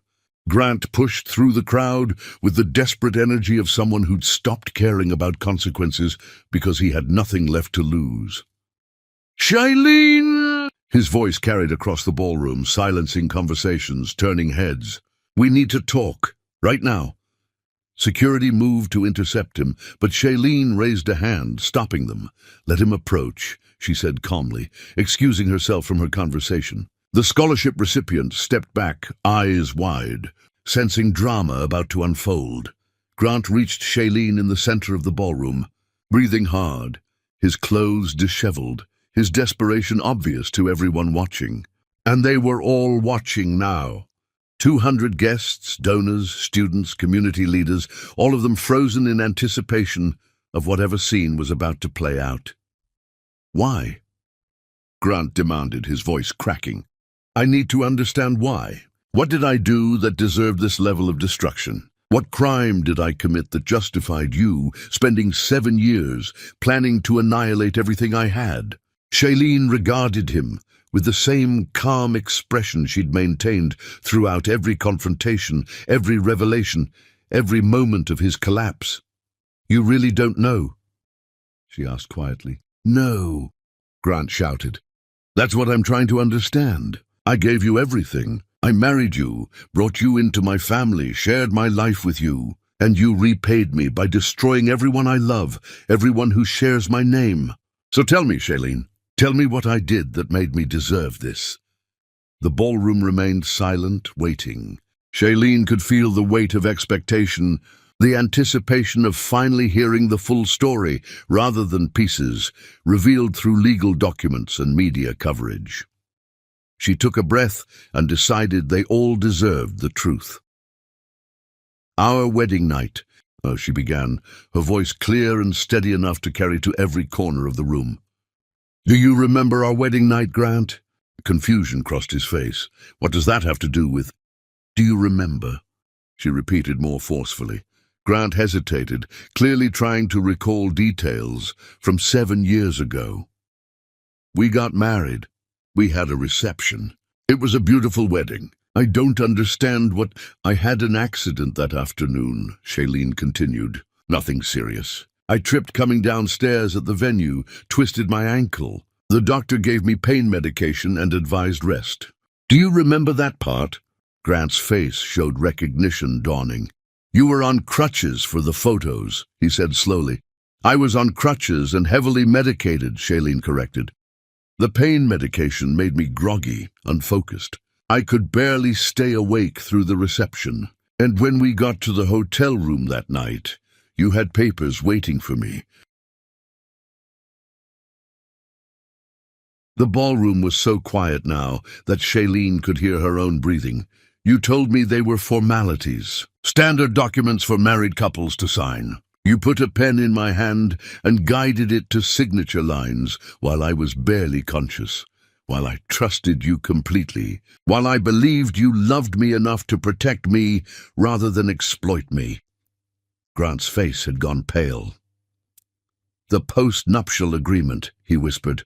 Grant pushed through the crowd with the desperate energy of someone who'd stopped caring about consequences because he had nothing left to lose. "Shailene!" His voice carried across the ballroom, silencing conversations, turning heads. "We need to talk, right now." Security moved to intercept him, but Shailene raised a hand, stopping them. "Let him approach," she said calmly, excusing herself from her conversation. The scholarship recipient stepped back, eyes wide, sensing drama about to unfold. Grant reached Shailene in the center of the ballroom, breathing hard, his clothes disheveled, his desperation obvious to everyone watching. And they were all watching now. 200 guests, donors, students, community leaders, all of them frozen in anticipation of whatever scene was about to play out. "Why?" Grant demanded, his voice cracking. "I need to understand why. What did I do that deserved this level of destruction? What crime did I commit that justified you spending 7 years planning to annihilate everything I had?" Shailene regarded him with the same calm expression she'd maintained throughout every confrontation, every revelation, every moment of his collapse. "You really don't know?" she asked quietly. "No," Grant shouted. "That's what I'm trying to understand. I gave you everything. I married you, brought you into my family, shared my life with you, and you repaid me by destroying everyone I love, everyone who shares my name. So tell me, Shailene, tell me what I did that made me deserve this." The ballroom remained silent, waiting. Shailene could feel the weight of expectation, the anticipation of finally hearing the full story, rather than pieces, revealed through legal documents and media coverage. She took a breath and decided they all deserved the truth. "Our wedding night," she began, her voice clear and steady enough to carry to every corner of the room. "Do you remember our wedding night, Grant?" Confusion crossed his face. "What does that have to do with—" "Do you remember?" she repeated more forcefully. Grant hesitated, clearly trying to recall details from 7 years ago. "We got married. We had a reception. It was a beautiful wedding. I don't understand what—" "I had an accident that afternoon," Shailene continued. "Nothing serious. I tripped coming downstairs at the venue, twisted my ankle. The doctor gave me pain medication and advised rest. Do you remember that part?" Grant's face showed recognition dawning. "You were on crutches for the photos," he said slowly. "I was on crutches and heavily medicated," Shailene corrected. "The pain medication made me groggy, unfocused. I could barely stay awake through the reception. And when we got to the hotel room that night, you had papers waiting for me." The ballroom was so quiet now that Shailene could hear her own breathing. "You told me they were formalities, standard documents for married couples to sign. You put a pen in my hand and guided it to signature lines while I was barely conscious, while I trusted you completely, while I believed you loved me enough to protect me rather than exploit me." Grant's face had gone pale. "The post-nuptial agreement," he whispered.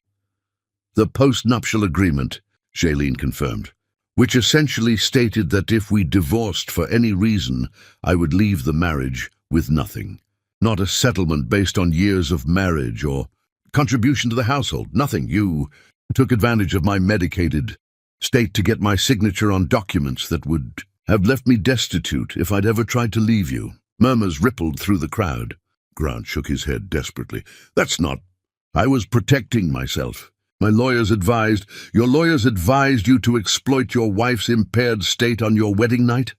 "The post-nuptial agreement. Shailene confirmed, which essentially stated that if we divorced for any reason, I would leave the marriage with nothing. Not a settlement based on years of marriage or contribution to the household. Nothing. You took advantage of my medicated state to get my signature on documents that would have left me destitute if I'd ever tried to leave you. Murmurs rippled through the crowd. Grant shook his head desperately. That's not. I was protecting myself. Your lawyers advised you to exploit your wife's impaired state on your wedding night?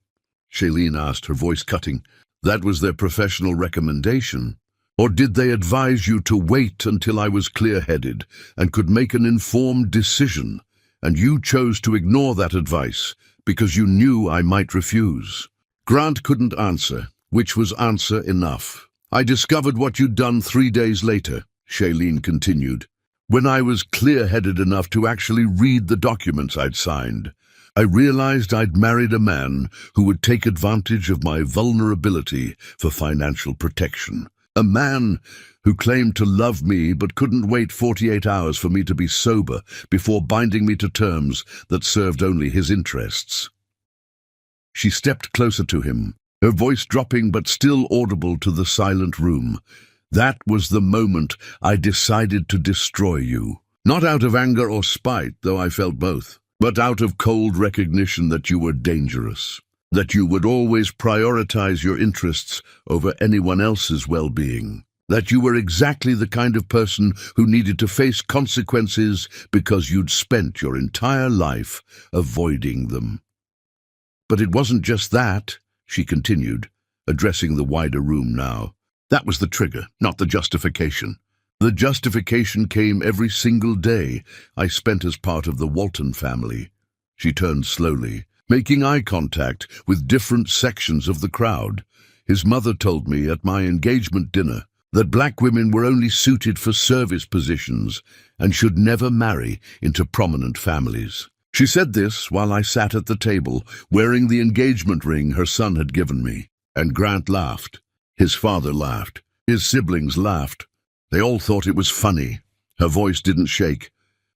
Shailene asked, her voice cutting. That was their professional recommendation. Or did they advise you to wait until I was clear-headed and could make an informed decision, and you chose to ignore that advice because you knew I might refuse? Grant couldn't answer, which was answer enough. I discovered what you'd done 3 days later, Shailene continued, when I was clear-headed enough to actually read the documents I'd signed. I realized I'd married a man who would take advantage of my vulnerability for financial protection. A man who claimed to love me but couldn't wait 48 hours for me to be sober before binding me to terms that served only his interests. She stepped closer to him, her voice dropping but still audible to the silent room. That was the moment I decided to destroy you. Not out of anger or spite, though I felt both, but out of cold recognition that you were dangerous, that you would always prioritize your interests over anyone else's well-being, that you were exactly the kind of person who needed to face consequences because you'd spent your entire life avoiding them. But it wasn't just that, she continued, addressing the wider room now. That was the trigger, not the justification. The justification came every single day I spent as part of the Walton family. She turned slowly, making eye contact with different sections of the crowd. His mother told me at my engagement dinner that black women were only suited for service positions and should never marry into prominent families. She said this while I sat at the table, wearing the engagement ring her son had given me. And Grant laughed. His father laughed. His siblings laughed. They all thought it was funny. Her voice didn't shake,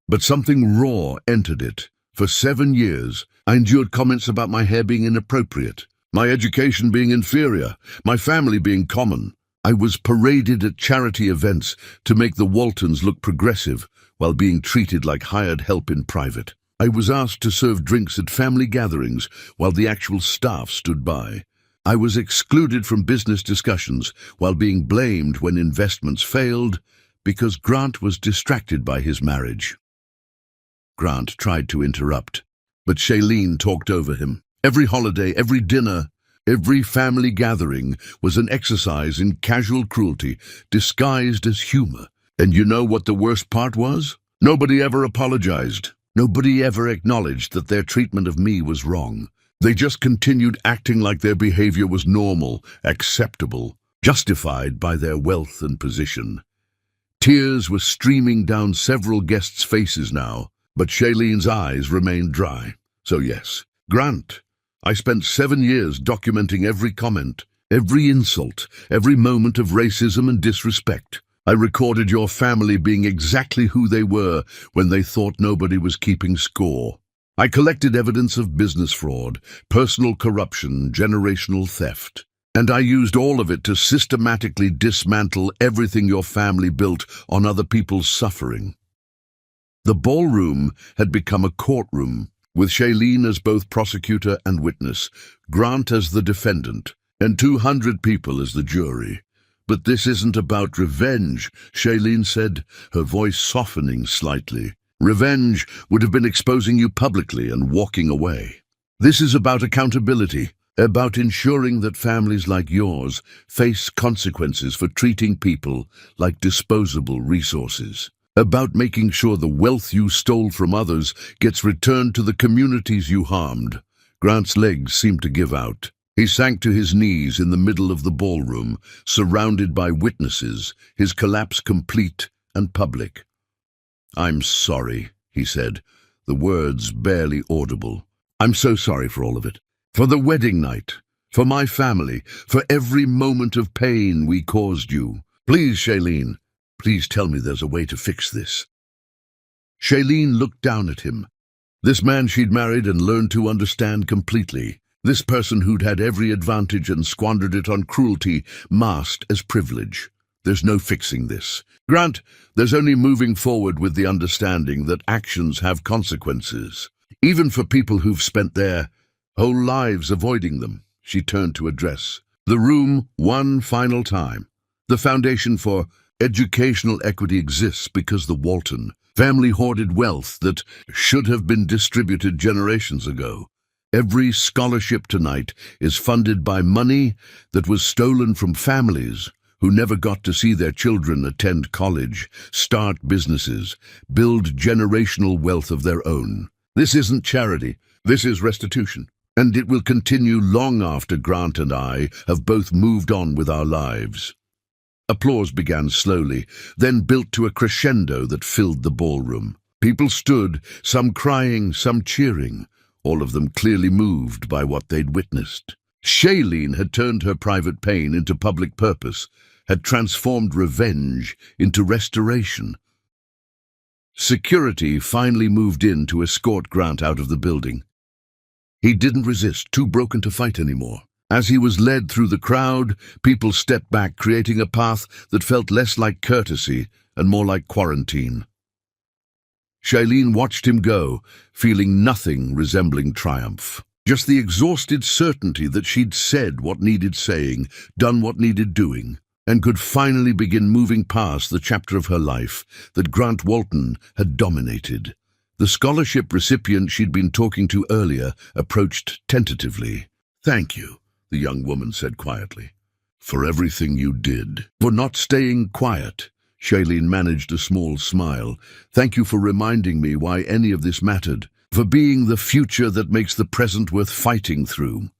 but something raw entered it. For 7 years, I endured comments about my hair being inappropriate, my education being inferior, my family being common. I was paraded at charity events to make the Waltons look progressive while being treated like hired help in private. I was asked to serve drinks at family gatherings while the actual staff stood by. I was excluded from business discussions while being blamed when investments failed because Grant was distracted by his marriage. Grant tried to interrupt, but Shailene talked over him. Every holiday, every dinner, every family gathering was an exercise in casual cruelty disguised as humor. And you know what the worst part was? Nobody ever apologized. Nobody ever acknowledged that their treatment of me was wrong. They just continued acting like their behavior was normal, acceptable, justified by their wealth and position. Tears were streaming down several guests' faces now, but Shailene's eyes remained dry. So yes, Grant, I spent 7 years documenting every comment, every insult, every moment of racism and disrespect. I recorded your family being exactly who they were when they thought nobody was keeping score. I collected evidence of business fraud, personal corruption, generational theft, and I used all of it to systematically dismantle everything your family built on other people's suffering. The ballroom had become a courtroom, with Shailene as both prosecutor and witness, Grant as the defendant, and 200 people as the jury. But this isn't about revenge, Shailene said, her voice softening slightly. Revenge would have been exposing you publicly and walking away. This is about accountability, about ensuring that families like yours face consequences for treating people like disposable resources, about making sure the wealth you stole from others gets returned to the communities you harmed. Grant's legs seemed to give out. He sank to his knees in the middle of the ballroom, surrounded by witnesses, his collapse complete and public. "I'm sorry," he said, the words barely audible. "I'm so sorry for all of it. For the wedding night, for my family, for every moment of pain we caused you. Please, Shailene, please tell me there's a way to fix this." Shailene looked down at him. This man she'd married and learned to understand completely. This person who'd had every advantage and squandered it on cruelty, masked as privilege. There's no fixing this. Grant, there's only moving forward with the understanding that actions have consequences. Even for people who've spent their whole lives avoiding them. She turned to address the room one final time. The foundation for educational equity exists because the Walton family hoarded wealth that should have been distributed generations ago. Every scholarship tonight is funded by money that was stolen from families who never got to see their children attend college, start businesses, build generational wealth of their own. This isn't charity, this is restitution. And it will continue long after Grant and I have both moved on with our lives. Applause began slowly, then built to a crescendo that filled the ballroom. People stood, some crying, some cheering, all of them clearly moved by what they'd witnessed. Shailene had turned her private pain into public purpose, had transformed revenge into restoration. Security finally moved in to escort Grant out of the building. He didn't resist, too broken to fight anymore. As he was led through the crowd, people stepped back, creating a path that felt less like courtesy and more like quarantine. Shailene watched him go, feeling nothing resembling triumph. Just the exhausted certainty that she'd said what needed saying, done what needed doing, and could finally begin moving past the chapter of her life that Grant Walton had dominated. The scholarship recipient she'd been talking to earlier approached tentatively. "Thank you," the young woman said quietly, "for everything you did. For not staying quiet." Shailene managed a small smile. "Thank you for reminding me why any of this mattered. For being the future that makes the present worth fighting through."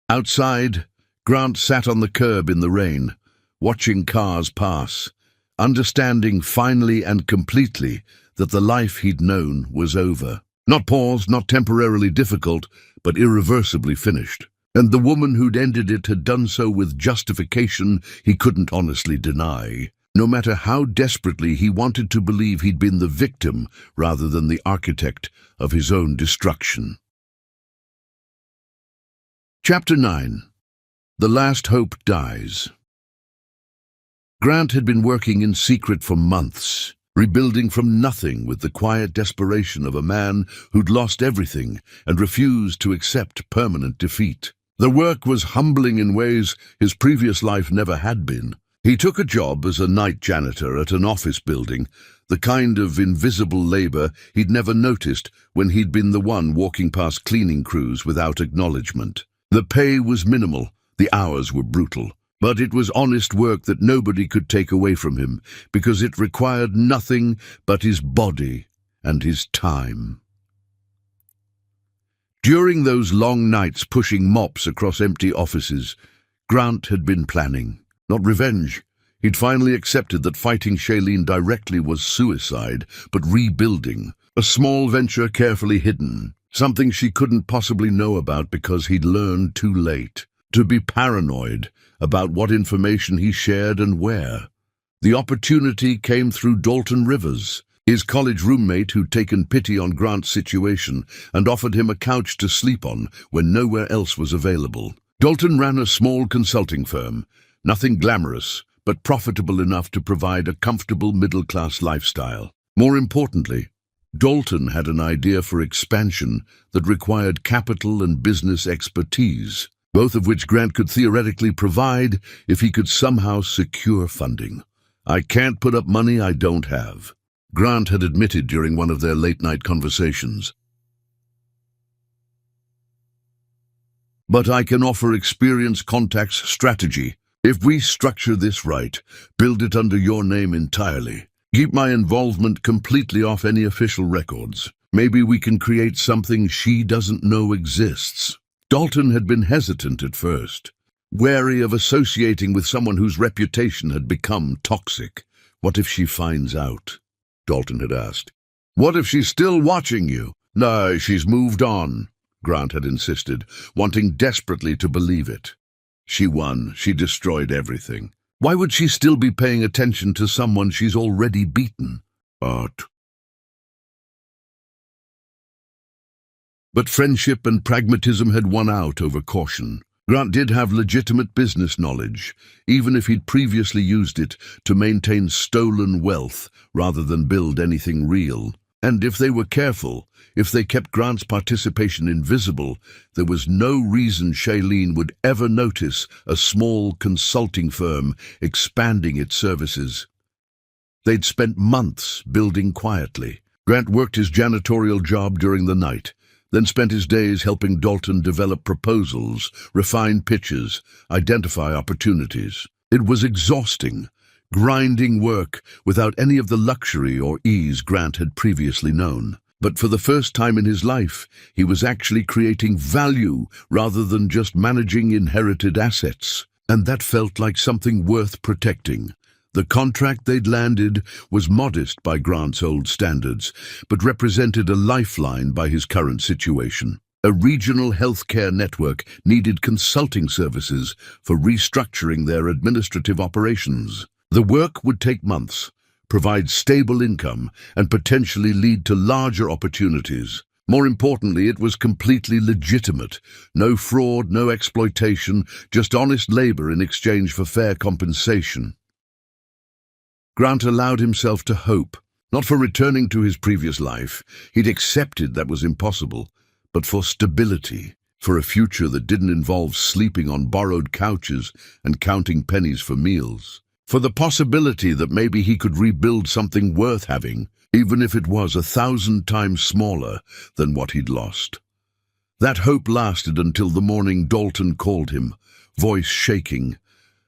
Outside, Grant sat on the curb in the rain, watching cars pass, understanding finally and completely that the life he'd known was over. Not paused, not temporarily difficult, but irreversibly finished. And the woman who'd ended it had done so with justification he couldn't honestly deny. No matter how desperately he wanted to believe he'd been the victim rather than the architect of his own destruction. Chapter 9. The Last Hope Dies. Grant had been working in secret for months, rebuilding from nothing with the quiet desperation of a man who'd lost everything and refused to accept permanent defeat. The work was humbling in ways his previous life never had been. He took a job as a night janitor at an office building, the kind of invisible labor he'd never noticed when he'd been the one walking past cleaning crews without acknowledgement. The pay was minimal, the hours were brutal, but it was honest work that nobody could take away from him because it required nothing but his body and his time. During those long nights pushing mops across empty offices, Grant had been planning. Not revenge. He'd finally accepted that fighting Shailene directly was suicide, but rebuilding. A small venture carefully hidden. Something she couldn't possibly know about because he'd learned too late. To be paranoid about what information he shared and where. The opportunity came through Dalton Rivers, his college roommate who'd taken pity on Grant's situation and offered him a couch to sleep on when nowhere else was available. Dalton ran a small consulting firm. Nothing glamorous, but profitable enough to provide a comfortable middle-class lifestyle. More importantly, Dalton had an idea for expansion that required capital and business expertise, both of which Grant could theoretically provide if he could somehow secure funding. "I can't put up money I don't have," Grant had admitted during one of their late-night conversations. "But I can offer experience, contacts, strategy. If we structure this right, build it under your name entirely, keep my involvement completely off any official records, maybe we can create something she doesn't know exists." Dalton had been hesitant at first, wary of associating with someone whose reputation had become toxic. "What if she finds out?" Dalton had asked. "What if she's still watching you?" "No, she's moved on," Grant had insisted, wanting desperately to believe it. "She won. She destroyed everything. Why would she still be paying attention to someone she's already beaten?" "But But friendship and pragmatism had won out over caution. Grant did have legitimate business knowledge, even if he'd previously used it to maintain stolen wealth rather than build anything real. And if they were careful, if they kept Grant's participation invisible, there was no reason Shailene would ever notice a small consulting firm expanding its services. They'd spent months building quietly. Grant worked his janitorial job during the night, then spent his days helping Dalton develop proposals, refine pitches, identify opportunities. It was exhausting, grinding work without any of the luxury or ease Grant had previously known. But for the first time in his life, he was actually creating value rather than just managing inherited assets. And that felt like something worth protecting. The contract they'd landed was modest by Grant's old standards, but represented a lifeline by his current situation. A regional healthcare network needed consulting services for restructuring their administrative operations. The work would take months, provide stable income, and potentially lead to larger opportunities. More importantly, it was completely legitimate. No fraud, no exploitation, just honest labor in exchange for fair compensation. Grant allowed himself to hope, not for returning to his previous life. He'd accepted that was impossible, but for stability, for a future that didn't involve sleeping on borrowed couches and counting pennies for meals. For the possibility that maybe he could rebuild something worth having, even if it was 1,000 times smaller than what he'd lost. That hope lasted until the morning Dalton called him, voice shaking,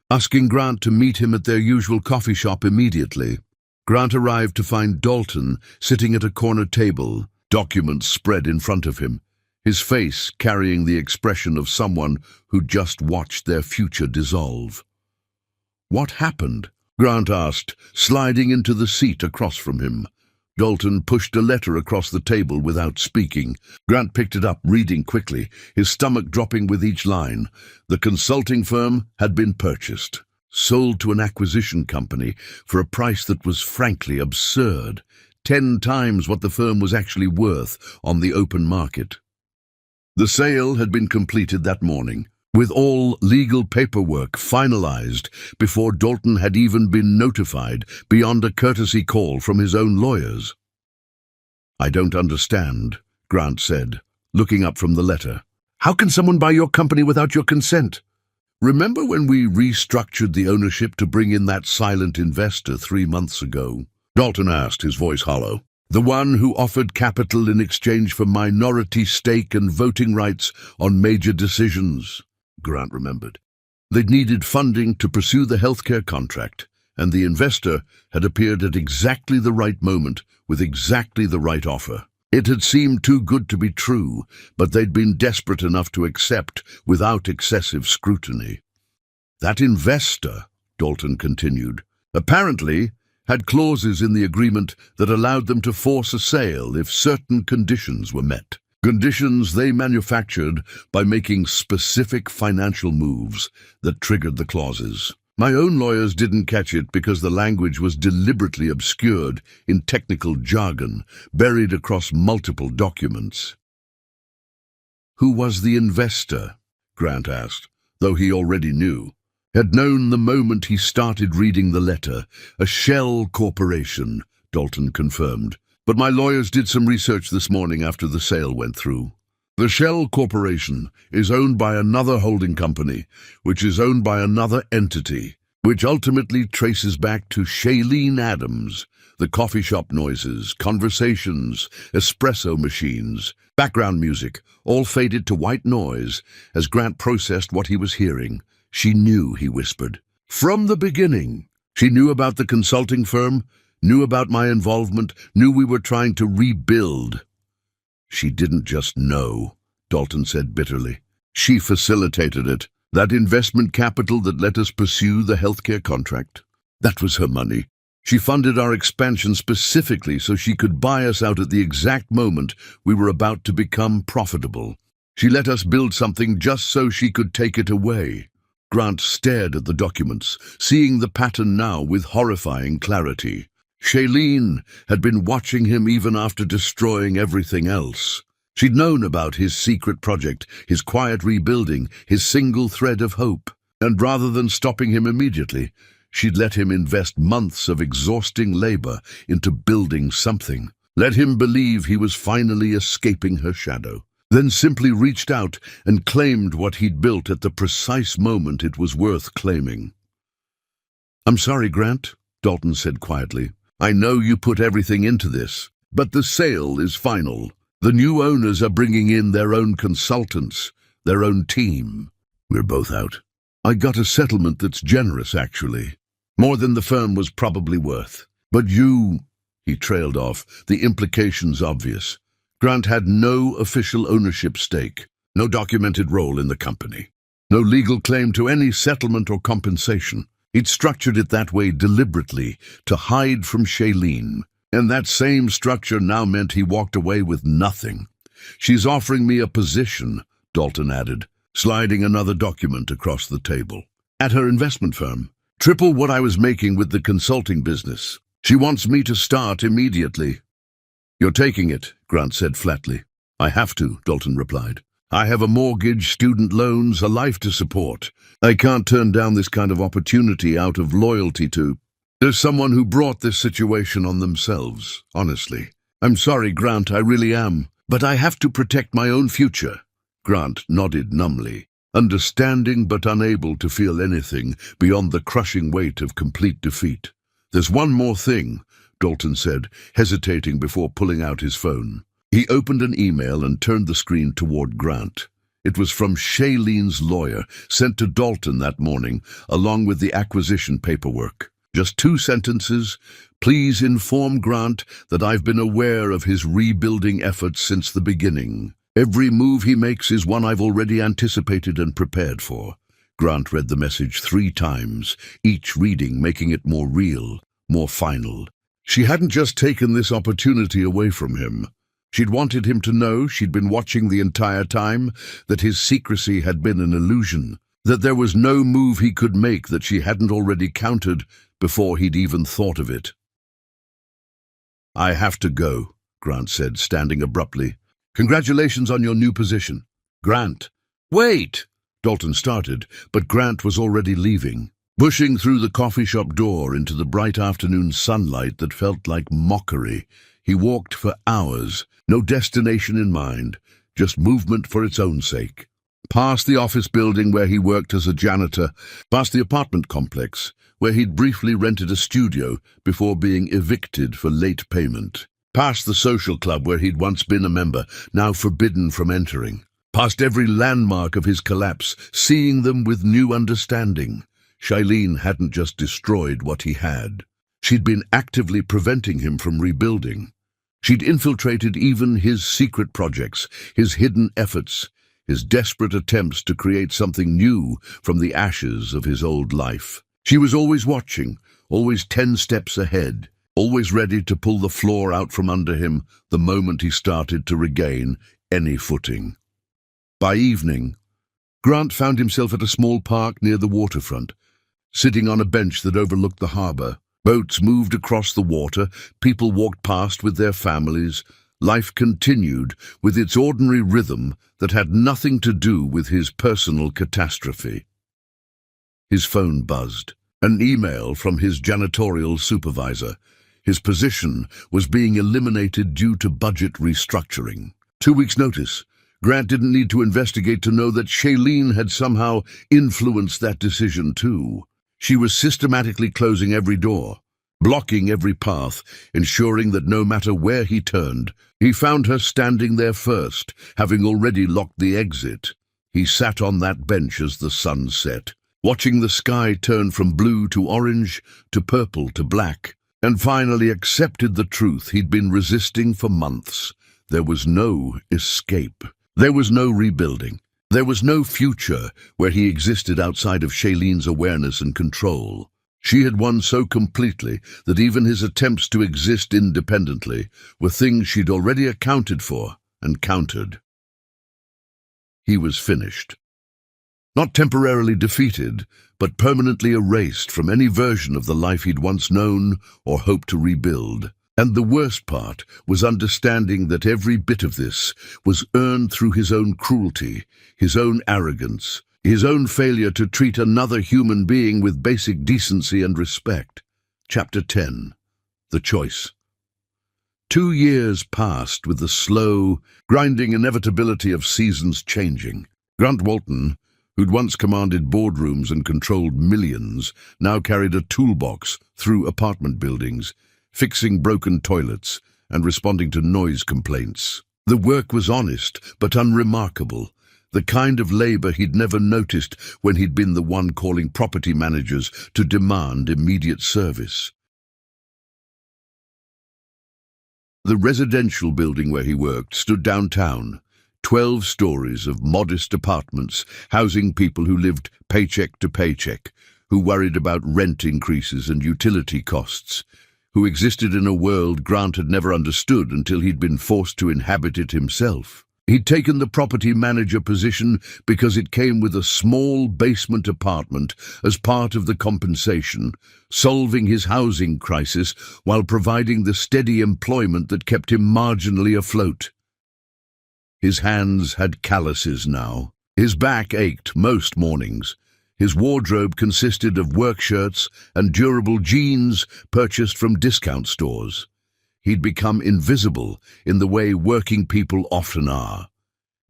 asking Grant to meet him at their usual coffee shop immediately. Grant arrived to find Dalton sitting at a corner table, documents spread in front of him, his face carrying the expression of someone who'd just watched their future dissolve. "What happened?" Grant asked, sliding into the seat across from him. Dalton pushed a letter across the table without speaking. Grant picked it up, reading quickly, his stomach dropping with each line. The consulting firm had been purchased, sold to an acquisition company for a price that was frankly absurd, 10 times what the firm was actually worth on the open market. The sale had been completed that morning, with all legal paperwork finalized before Dalton had even been notified beyond a courtesy call from his own lawyers. "I don't understand," Grant said, looking up from the letter. "How can someone buy your company without your consent? Remember when we restructured the ownership to bring in that silent investor 3 months ago?" Dalton asked, his voice hollow. "The one who offered capital in exchange for minority stake and voting rights on major decisions," Grant remembered. They'd needed funding to pursue the healthcare contract, and the investor had appeared at exactly the right moment with exactly the right offer. It had seemed too good to be true, but they'd been desperate enough to accept without excessive scrutiny. "That investor," Dalton continued, "apparently had clauses in the agreement that allowed them to force a sale if certain conditions were met. Conditions they manufactured by making specific financial moves that triggered the clauses. My own lawyers didn't catch it because the language was deliberately obscured in technical jargon, buried across multiple documents." "Who was the investor?" Grant asked, though he already knew. Had known the moment he started reading the letter. "A shell corporation," Dalton confirmed. "But my lawyers did some research this morning after the sale went through. The Shell Corporation is owned by another holding company, which is owned by another entity, which ultimately traces back to Shailene Adams. The coffee shop noises, conversations, espresso machines, background music, all faded to white noise as Grant processed what he was hearing. She knew, he whispered. From the beginning. She knew about the consulting firm, knew about my involvement, knew we were trying to rebuild." "She didn't just know," Dalton said bitterly. "She facilitated it. That investment capital that let us pursue the healthcare contract. That was her money. She funded our expansion specifically so she could buy us out at the exact moment we were about to become profitable. She let us build something just so she could take it away." Grant stared at the documents, seeing the pattern now with horrifying clarity. Shailene had been watching him even after destroying everything else. She'd known about his secret project, his quiet rebuilding, his single thread of hope. And rather than stopping him immediately, she'd let him invest months of exhausting labor into building something. Let him believe he was finally escaping her shadow. Then simply reached out and claimed what he'd built at the precise moment it was worth claiming. "I'm sorry, Grant," Dalton said quietly. "I know you put everything into this, but the sale is final. The new owners are bringing in their own consultants, their own team. We're both out. I got a settlement that's generous, actually. More than the firm was probably worth. But you—" He trailed off, the implications obvious. Grant had no official ownership stake, no documented role in the company, no legal claim to any settlement or compensation. He'd structured it that way deliberately, to hide from Shailene. And that same structure now meant he walked away with nothing. "She's offering me a position," Dalton added, sliding another document across the table. "At her investment firm. Triple what I was making with the consulting business. She wants me to start immediately." "You're taking it," Grant said flatly. "I have to," Dalton replied. "I have a mortgage, student loans, a life to support. I can't turn down this kind of opportunity out of loyalty to... There's someone who brought this situation on themselves, honestly. I'm sorry, Grant, I really am. But I have to protect my own future." Grant nodded numbly, understanding but unable to feel anything beyond the crushing weight of complete defeat. "There's one more thing," Dalton said, hesitating before pulling out his phone. He opened an email and turned the screen toward Grant. It was from Shailene's lawyer, sent to Dalton that morning, along with the acquisition paperwork. Just 2 sentences. "Please inform Grant that I've been aware of his rebuilding efforts since the beginning. Every move he makes is one I've already anticipated and prepared for." Grant read the message 3 times, each reading making it more real, more final. She hadn't just taken this opportunity away from him. She'd wanted him to know she'd been watching the entire time, that his secrecy had been an illusion, that there was no move he could make that she hadn't already countered before he'd even thought of it. "I have to go," Grant said, standing abruptly. "Congratulations on your new position." "Grant." "Wait!" Dalton started, but Grant was already leaving. Pushing through the coffee shop door into the bright afternoon sunlight that felt like mockery, he walked for hours, no destination in mind, just movement for its own sake. Past the office building where he worked as a janitor, past the apartment complex, where he'd briefly rented a studio before being evicted for late payment. Past the social club where he'd once been a member, now forbidden from entering. Past every landmark of his collapse, seeing them with new understanding. Shailene hadn't just destroyed what he had. She'd been actively preventing him from rebuilding. She'd infiltrated even his secret projects, his hidden efforts, his desperate attempts to create something new from the ashes of his old life. She was always watching, always 10 steps ahead, always ready to pull the floor out from under him the moment he started to regain any footing. By evening, Grant found himself at a small park near the waterfront, sitting on a bench that overlooked the harbor. Boats moved across the water, people walked past with their families. Life continued with its ordinary rhythm that had nothing to do with his personal catastrophe. His phone buzzed. An email from his janitorial supervisor. His position was being eliminated due to budget restructuring. 2 weeks' notice. Grant didn't need to investigate to know that Shailene had somehow influenced that decision too. She was systematically closing every door, blocking every path, ensuring that no matter where he turned, he found her standing there first, having already locked the exit. He sat on that bench as the sun set, watching the sky turn from blue to orange to purple to black, and finally accepted the truth he'd been resisting for months. There was no escape. There was no rebuilding. There was no future where he existed outside of Shailene's awareness and control. She had won so completely that even his attempts to exist independently were things she'd already accounted for and countered. He was finished. Not temporarily defeated, but permanently erased from any version of the life he'd once known or hoped to rebuild. And the worst part was understanding that every bit of this was earned through his own cruelty, his own arrogance, his own failure to treat another human being with basic decency and respect. Chapter 10. The Choice. 2 years passed with the slow, grinding inevitability of seasons changing. Grant Walton, who'd once commanded boardrooms and controlled millions, now carried a toolbox through apartment buildings, fixing broken toilets and responding to noise complaints. The work was honest but unremarkable, the kind of labor he'd never noticed when he'd been the one calling property managers to demand immediate service. The residential building where he worked stood downtown, 12 stories of modest apartments housing people who lived paycheck to paycheck, who worried about rent increases and utility costs, who existed in a world Grant had never understood until he'd been forced to inhabit it himself. He'd taken the property manager position because it came with a small basement apartment as part of the compensation, solving his housing crisis while providing the steady employment that kept him marginally afloat. His hands had calluses now. His back ached most mornings. His wardrobe consisted of work shirts and durable jeans purchased from discount stores. He'd become invisible in the way working people often are,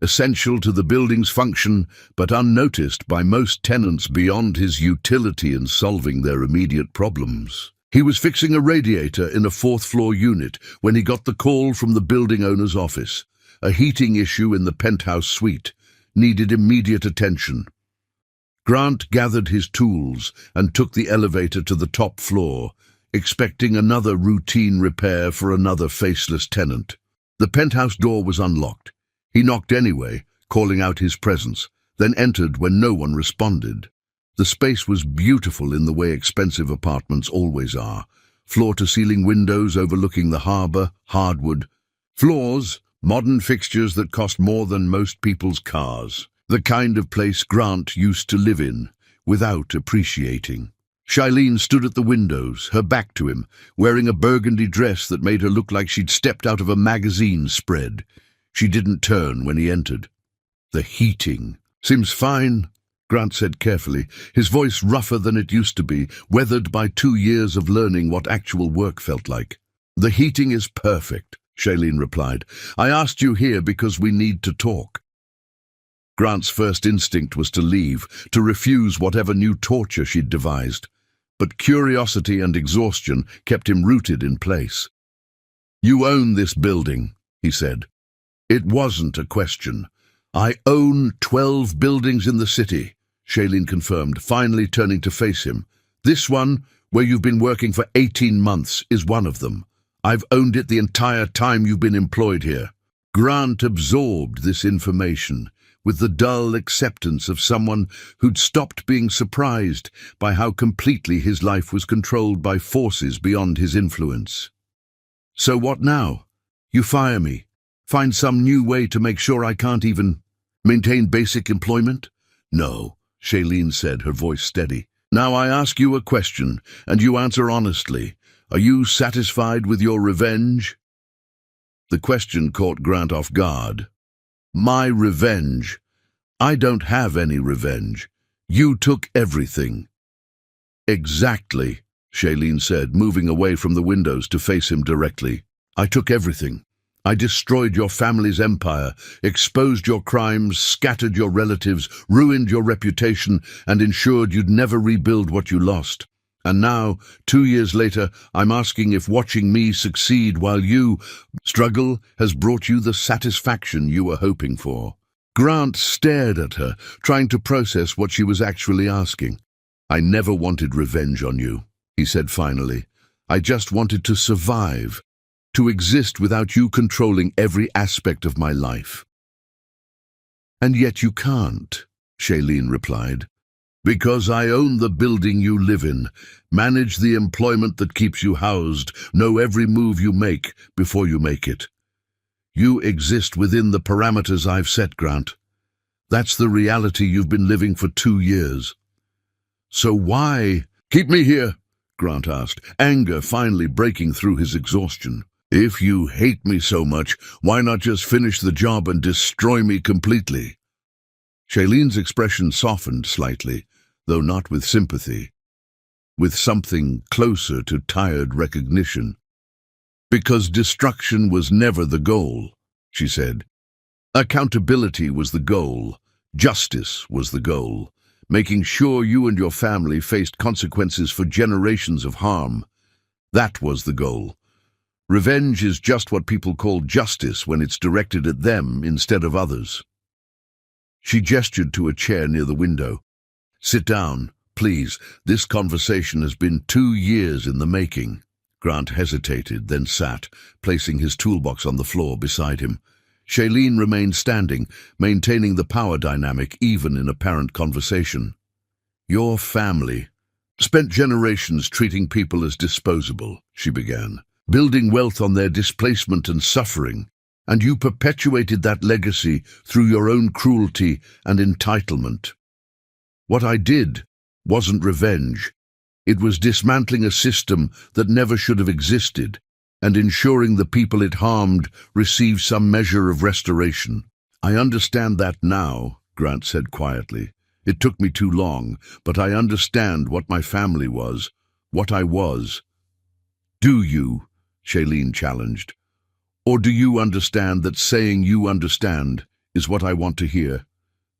essential to the building's function but unnoticed by most tenants beyond his utility in solving their immediate problems. He was fixing a radiator in a 4th-floor unit when he got the call from the building owner's office. A heating issue in the penthouse suite needed immediate attention. Grant gathered his tools and took the elevator to the top floor, expecting another routine repair for another faceless tenant. The penthouse door was unlocked. He knocked anyway, calling out his presence, then entered when no one responded. The space was beautiful in the way expensive apartments always are. Floor-to-ceiling windows overlooking the harbor, hardwood. Floors, modern fixtures that cost more than most people's cars. The kind of place Grant used to live in, without appreciating. Shailene stood at the windows, her back to him, wearing a burgundy dress that made her look like she'd stepped out of a magazine spread. She didn't turn when he entered. The heating. "Seems fine," Grant said carefully, his voice rougher than it used to be, weathered by 2 years of learning what actual work felt like. "The heating is perfect," Shailene replied. "I asked you here because we need to talk." Grant's first instinct was to leave, to refuse whatever new torture she'd devised. But curiosity and exhaustion kept him rooted in place. "You own this building," he said. "It wasn't a question." "I own 12 buildings in the city," Shailene confirmed, finally turning to face him. "This one, where you've been working for 18 months, is one of them. I've owned it the entire time you've been employed here." Grant absorbed this information with the dull acceptance of someone who'd stopped being surprised by how completely his life was controlled by forces beyond his influence. "So what now? You fire me? Find some new way to make sure I can't even maintain basic employment?" "No," Shailene said, her voice steady. "Now I ask you a question, and you answer honestly. Are you satisfied with your revenge?" The question caught Grant off guard. "My revenge? I don't have any revenge. You took everything." "Exactly," Shailene said, moving away from the windows to face him directly. "I took everything. I destroyed your family's empire, exposed your crimes, scattered your relatives, ruined your reputation, and ensured you'd never rebuild what you lost. And now, 2 years later, I'm asking if watching me succeed while you struggle has brought you the satisfaction you were hoping for." Grant stared at her, trying to process what she was actually asking. "I never wanted revenge on you," he said finally. "I just wanted to survive, to exist without you controlling every aspect of my life." "And yet you can't," Shailene replied. "Because I own the building you live in, manage the employment that keeps you housed, know every move you make before you make it. You exist within the parameters I've set, Grant. That's the reality you've been living for 2 years. So why—" "Keep me here," Grant asked, anger finally breaking through his exhaustion. If you hate me so much, why not just finish the job and destroy me completely? Shailene's expression softened slightly, though not with sympathy, with something closer to tired recognition. Because destruction was never the goal, she said. Accountability was the goal. Justice was the goal. Making sure you and your family faced consequences for generations of harm. That was the goal. Revenge is just what people call justice when it's directed at them instead of others. She gestured to a chair near the window. Sit down, please. This conversation has been 2 years in the making. Grant hesitated, then sat, placing his toolbox on the floor beside him. Shailene remained standing, maintaining the power dynamic even in apparent conversation. Your family spent generations treating people as disposable, she began, building wealth on their displacement and suffering, and you perpetuated that legacy through your own cruelty and entitlement. What I did wasn't revenge. It was dismantling a system that never should have existed and ensuring the people it harmed received some measure of restoration. I understand that now, Grant said quietly. It took me too long, but I understand what my family was, what I was. Do you? Shailene challenged. Or do you understand that saying you understand is what I want to hear?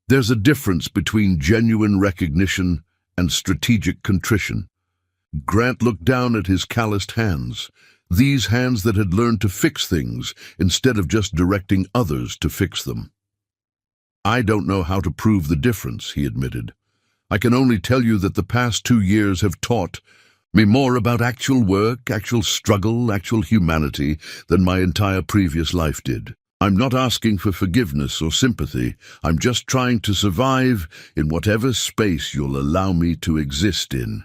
There's a difference between genuine recognition and strategic contrition. Grant looked down at his calloused hands, these hands that had learned to fix things instead of just directing others to fix them. I don't know how to prove the difference, he admitted. I can only tell you that the past 2 years have taught me more about actual work, actual struggle, actual humanity than my entire previous life did. I'm not asking for forgiveness or sympathy. I'm just trying to survive in whatever space you'll allow me to exist in.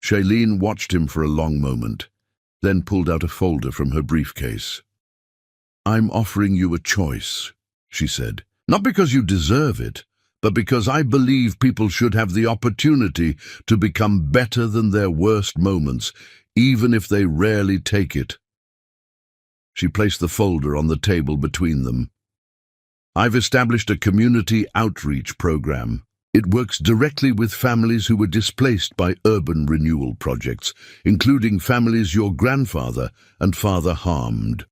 Shailene watched him for a long moment, then pulled out a folder from her briefcase. I'm offering you a choice, she said. Not because you deserve it, but because I believe people should have the opportunity to become better than their worst moments, even if they rarely take it. She placed the folder on the table between them. I've established a community outreach program. It works directly with families who were displaced by urban renewal projects, including families your grandfather and father harmed.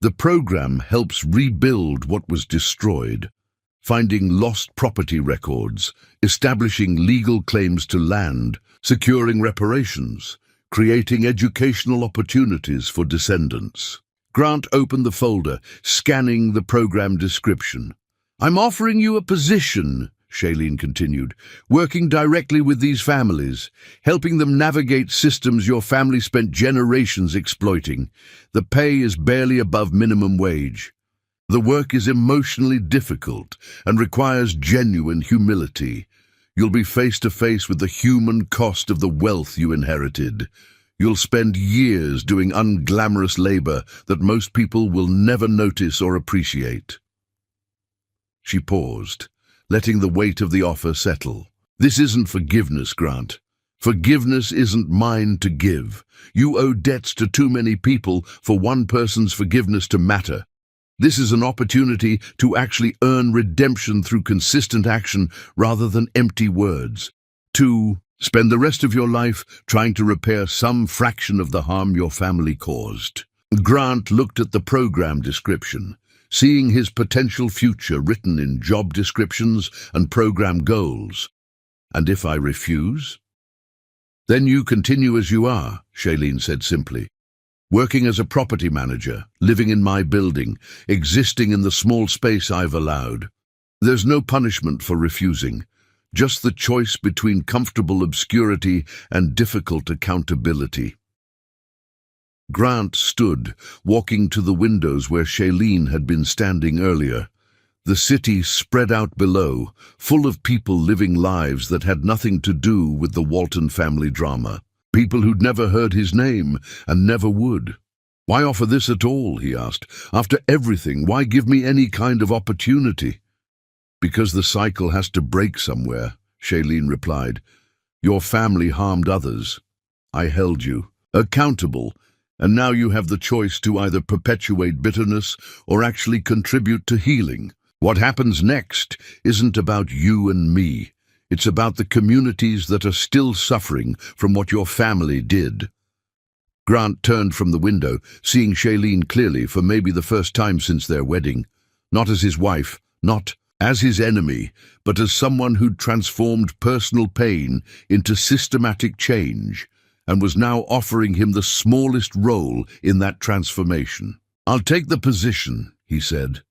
The program helps rebuild what was destroyed, finding lost property records, establishing legal claims to land, securing reparations, creating educational opportunities for descendants. Grant opened the folder, scanning the program description. I'm offering you a position, Shailene continued, working directly with these families, helping them navigate systems your family spent generations exploiting. The pay is barely above minimum wage. The work is emotionally difficult and requires genuine humility. You'll be face to face with the human cost of the wealth you inherited. You'll spend years doing unglamorous labor that most people will never notice or appreciate. She paused, letting the weight of the offer settle. This isn't forgiveness, Grant. Forgiveness isn't mine to give. You owe debts to too many people for one person's forgiveness to matter. This is an opportunity to actually earn redemption through consistent action rather than empty words. To spend the rest of your life trying to repair some fraction of the harm your family caused. Grant looked at the program description, seeing his potential future written in job descriptions and program goals. And if I refuse? Then you continue as you are, Shailene said simply. Working as a property manager, living in my building, existing in the small space I've allowed. There's no punishment for refusing, just the choice between comfortable obscurity and difficult accountability. Grant stood, walking to the windows where Shailene had been standing earlier. The city spread out below, full of people living lives that had nothing to do with the Walton family drama. People who'd never heard his name and never would. Why offer this at all, he asked. After everything, why give me any kind of opportunity? Because the cycle has to break somewhere, Shailene replied. Your family harmed others. I held you accountable, and now you have the choice to either perpetuate bitterness or actually contribute to healing. What happens next isn't about you and me. It's about the communities that are still suffering from what your family did. Grant turned from the window, seeing Shailene clearly for maybe the first time since their wedding. Not as his wife, not as his enemy, but as someone who'd transformed personal pain into systematic change, and was now offering him the smallest role in that transformation. "I'll take the position," he said.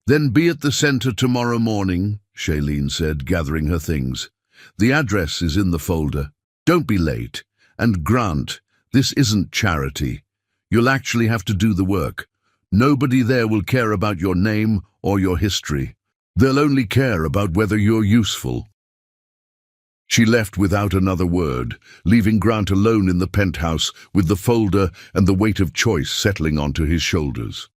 "Then be at the center tomorrow morning," Shailene said, gathering her things. "The address is in the folder. Don't be late. And Grant, this isn't charity. You'll actually have to do the work. Nobody there will care about your name or your history. They'll only care about whether you're useful." She left without another word, leaving Grant alone in the penthouse with the folder and the weight of choice settling onto his shoulders.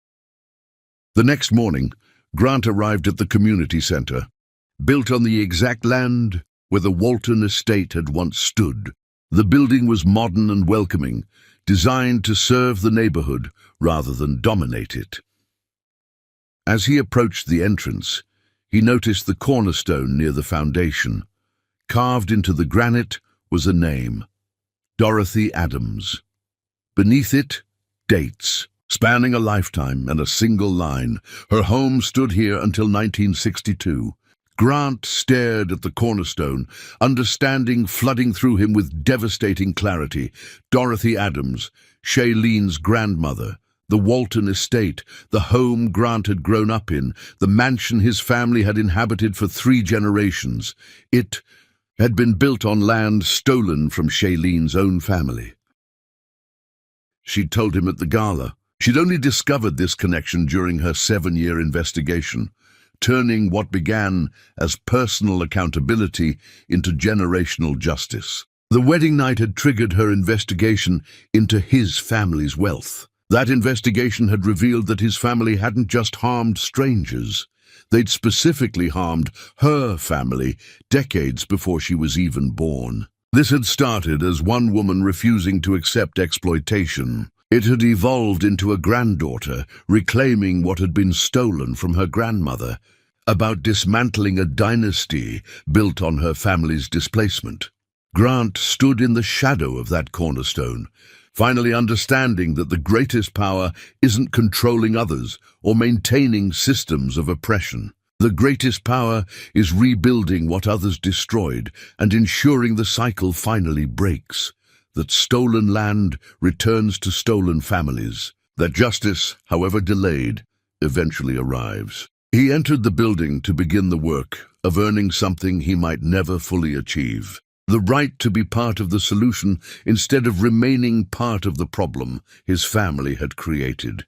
The next morning, Grant arrived at the community center, built on the exact land where the Walton estate had once stood. The building was modern and welcoming, designed to serve the neighborhood rather than dominate it. As he approached the entrance, he noticed the cornerstone near the foundation. Carved into the granite was a name: Dorothy Adams. Beneath it, dates, spanning a lifetime and a single line. Her home stood here until 1962. Grant stared at the cornerstone, understanding flooding through him with devastating clarity. Dorothy Adams, Shailene's grandmother, the Walton estate, the home Grant had grown up in, the mansion his family had inhabited for 3 generations. It had been built on land stolen from Shailene's own family. She'd told him at the gala. She'd only discovered this connection during her 7-year investigation, turning what began as personal accountability into generational justice. The wedding night had triggered her investigation into his family's wealth. That investigation had revealed that his family hadn't just harmed strangers. They'd specifically harmed her family decades before she was even born. This had started as one woman refusing to accept exploitation. It had evolved into a granddaughter reclaiming what had been stolen from her grandmother, about dismantling a dynasty built on her family's displacement. Grant stood in the shadow of that cornerstone, finally understanding that the greatest power isn't controlling others or maintaining systems of oppression. The greatest power is rebuilding what others destroyed and ensuring the cycle finally breaks, that stolen land returns to stolen families, that justice, however delayed, eventually arrives. He entered the building to begin the work of earning something he might never fully achieve: the right to be part of the solution instead of remaining part of the problem his family had created.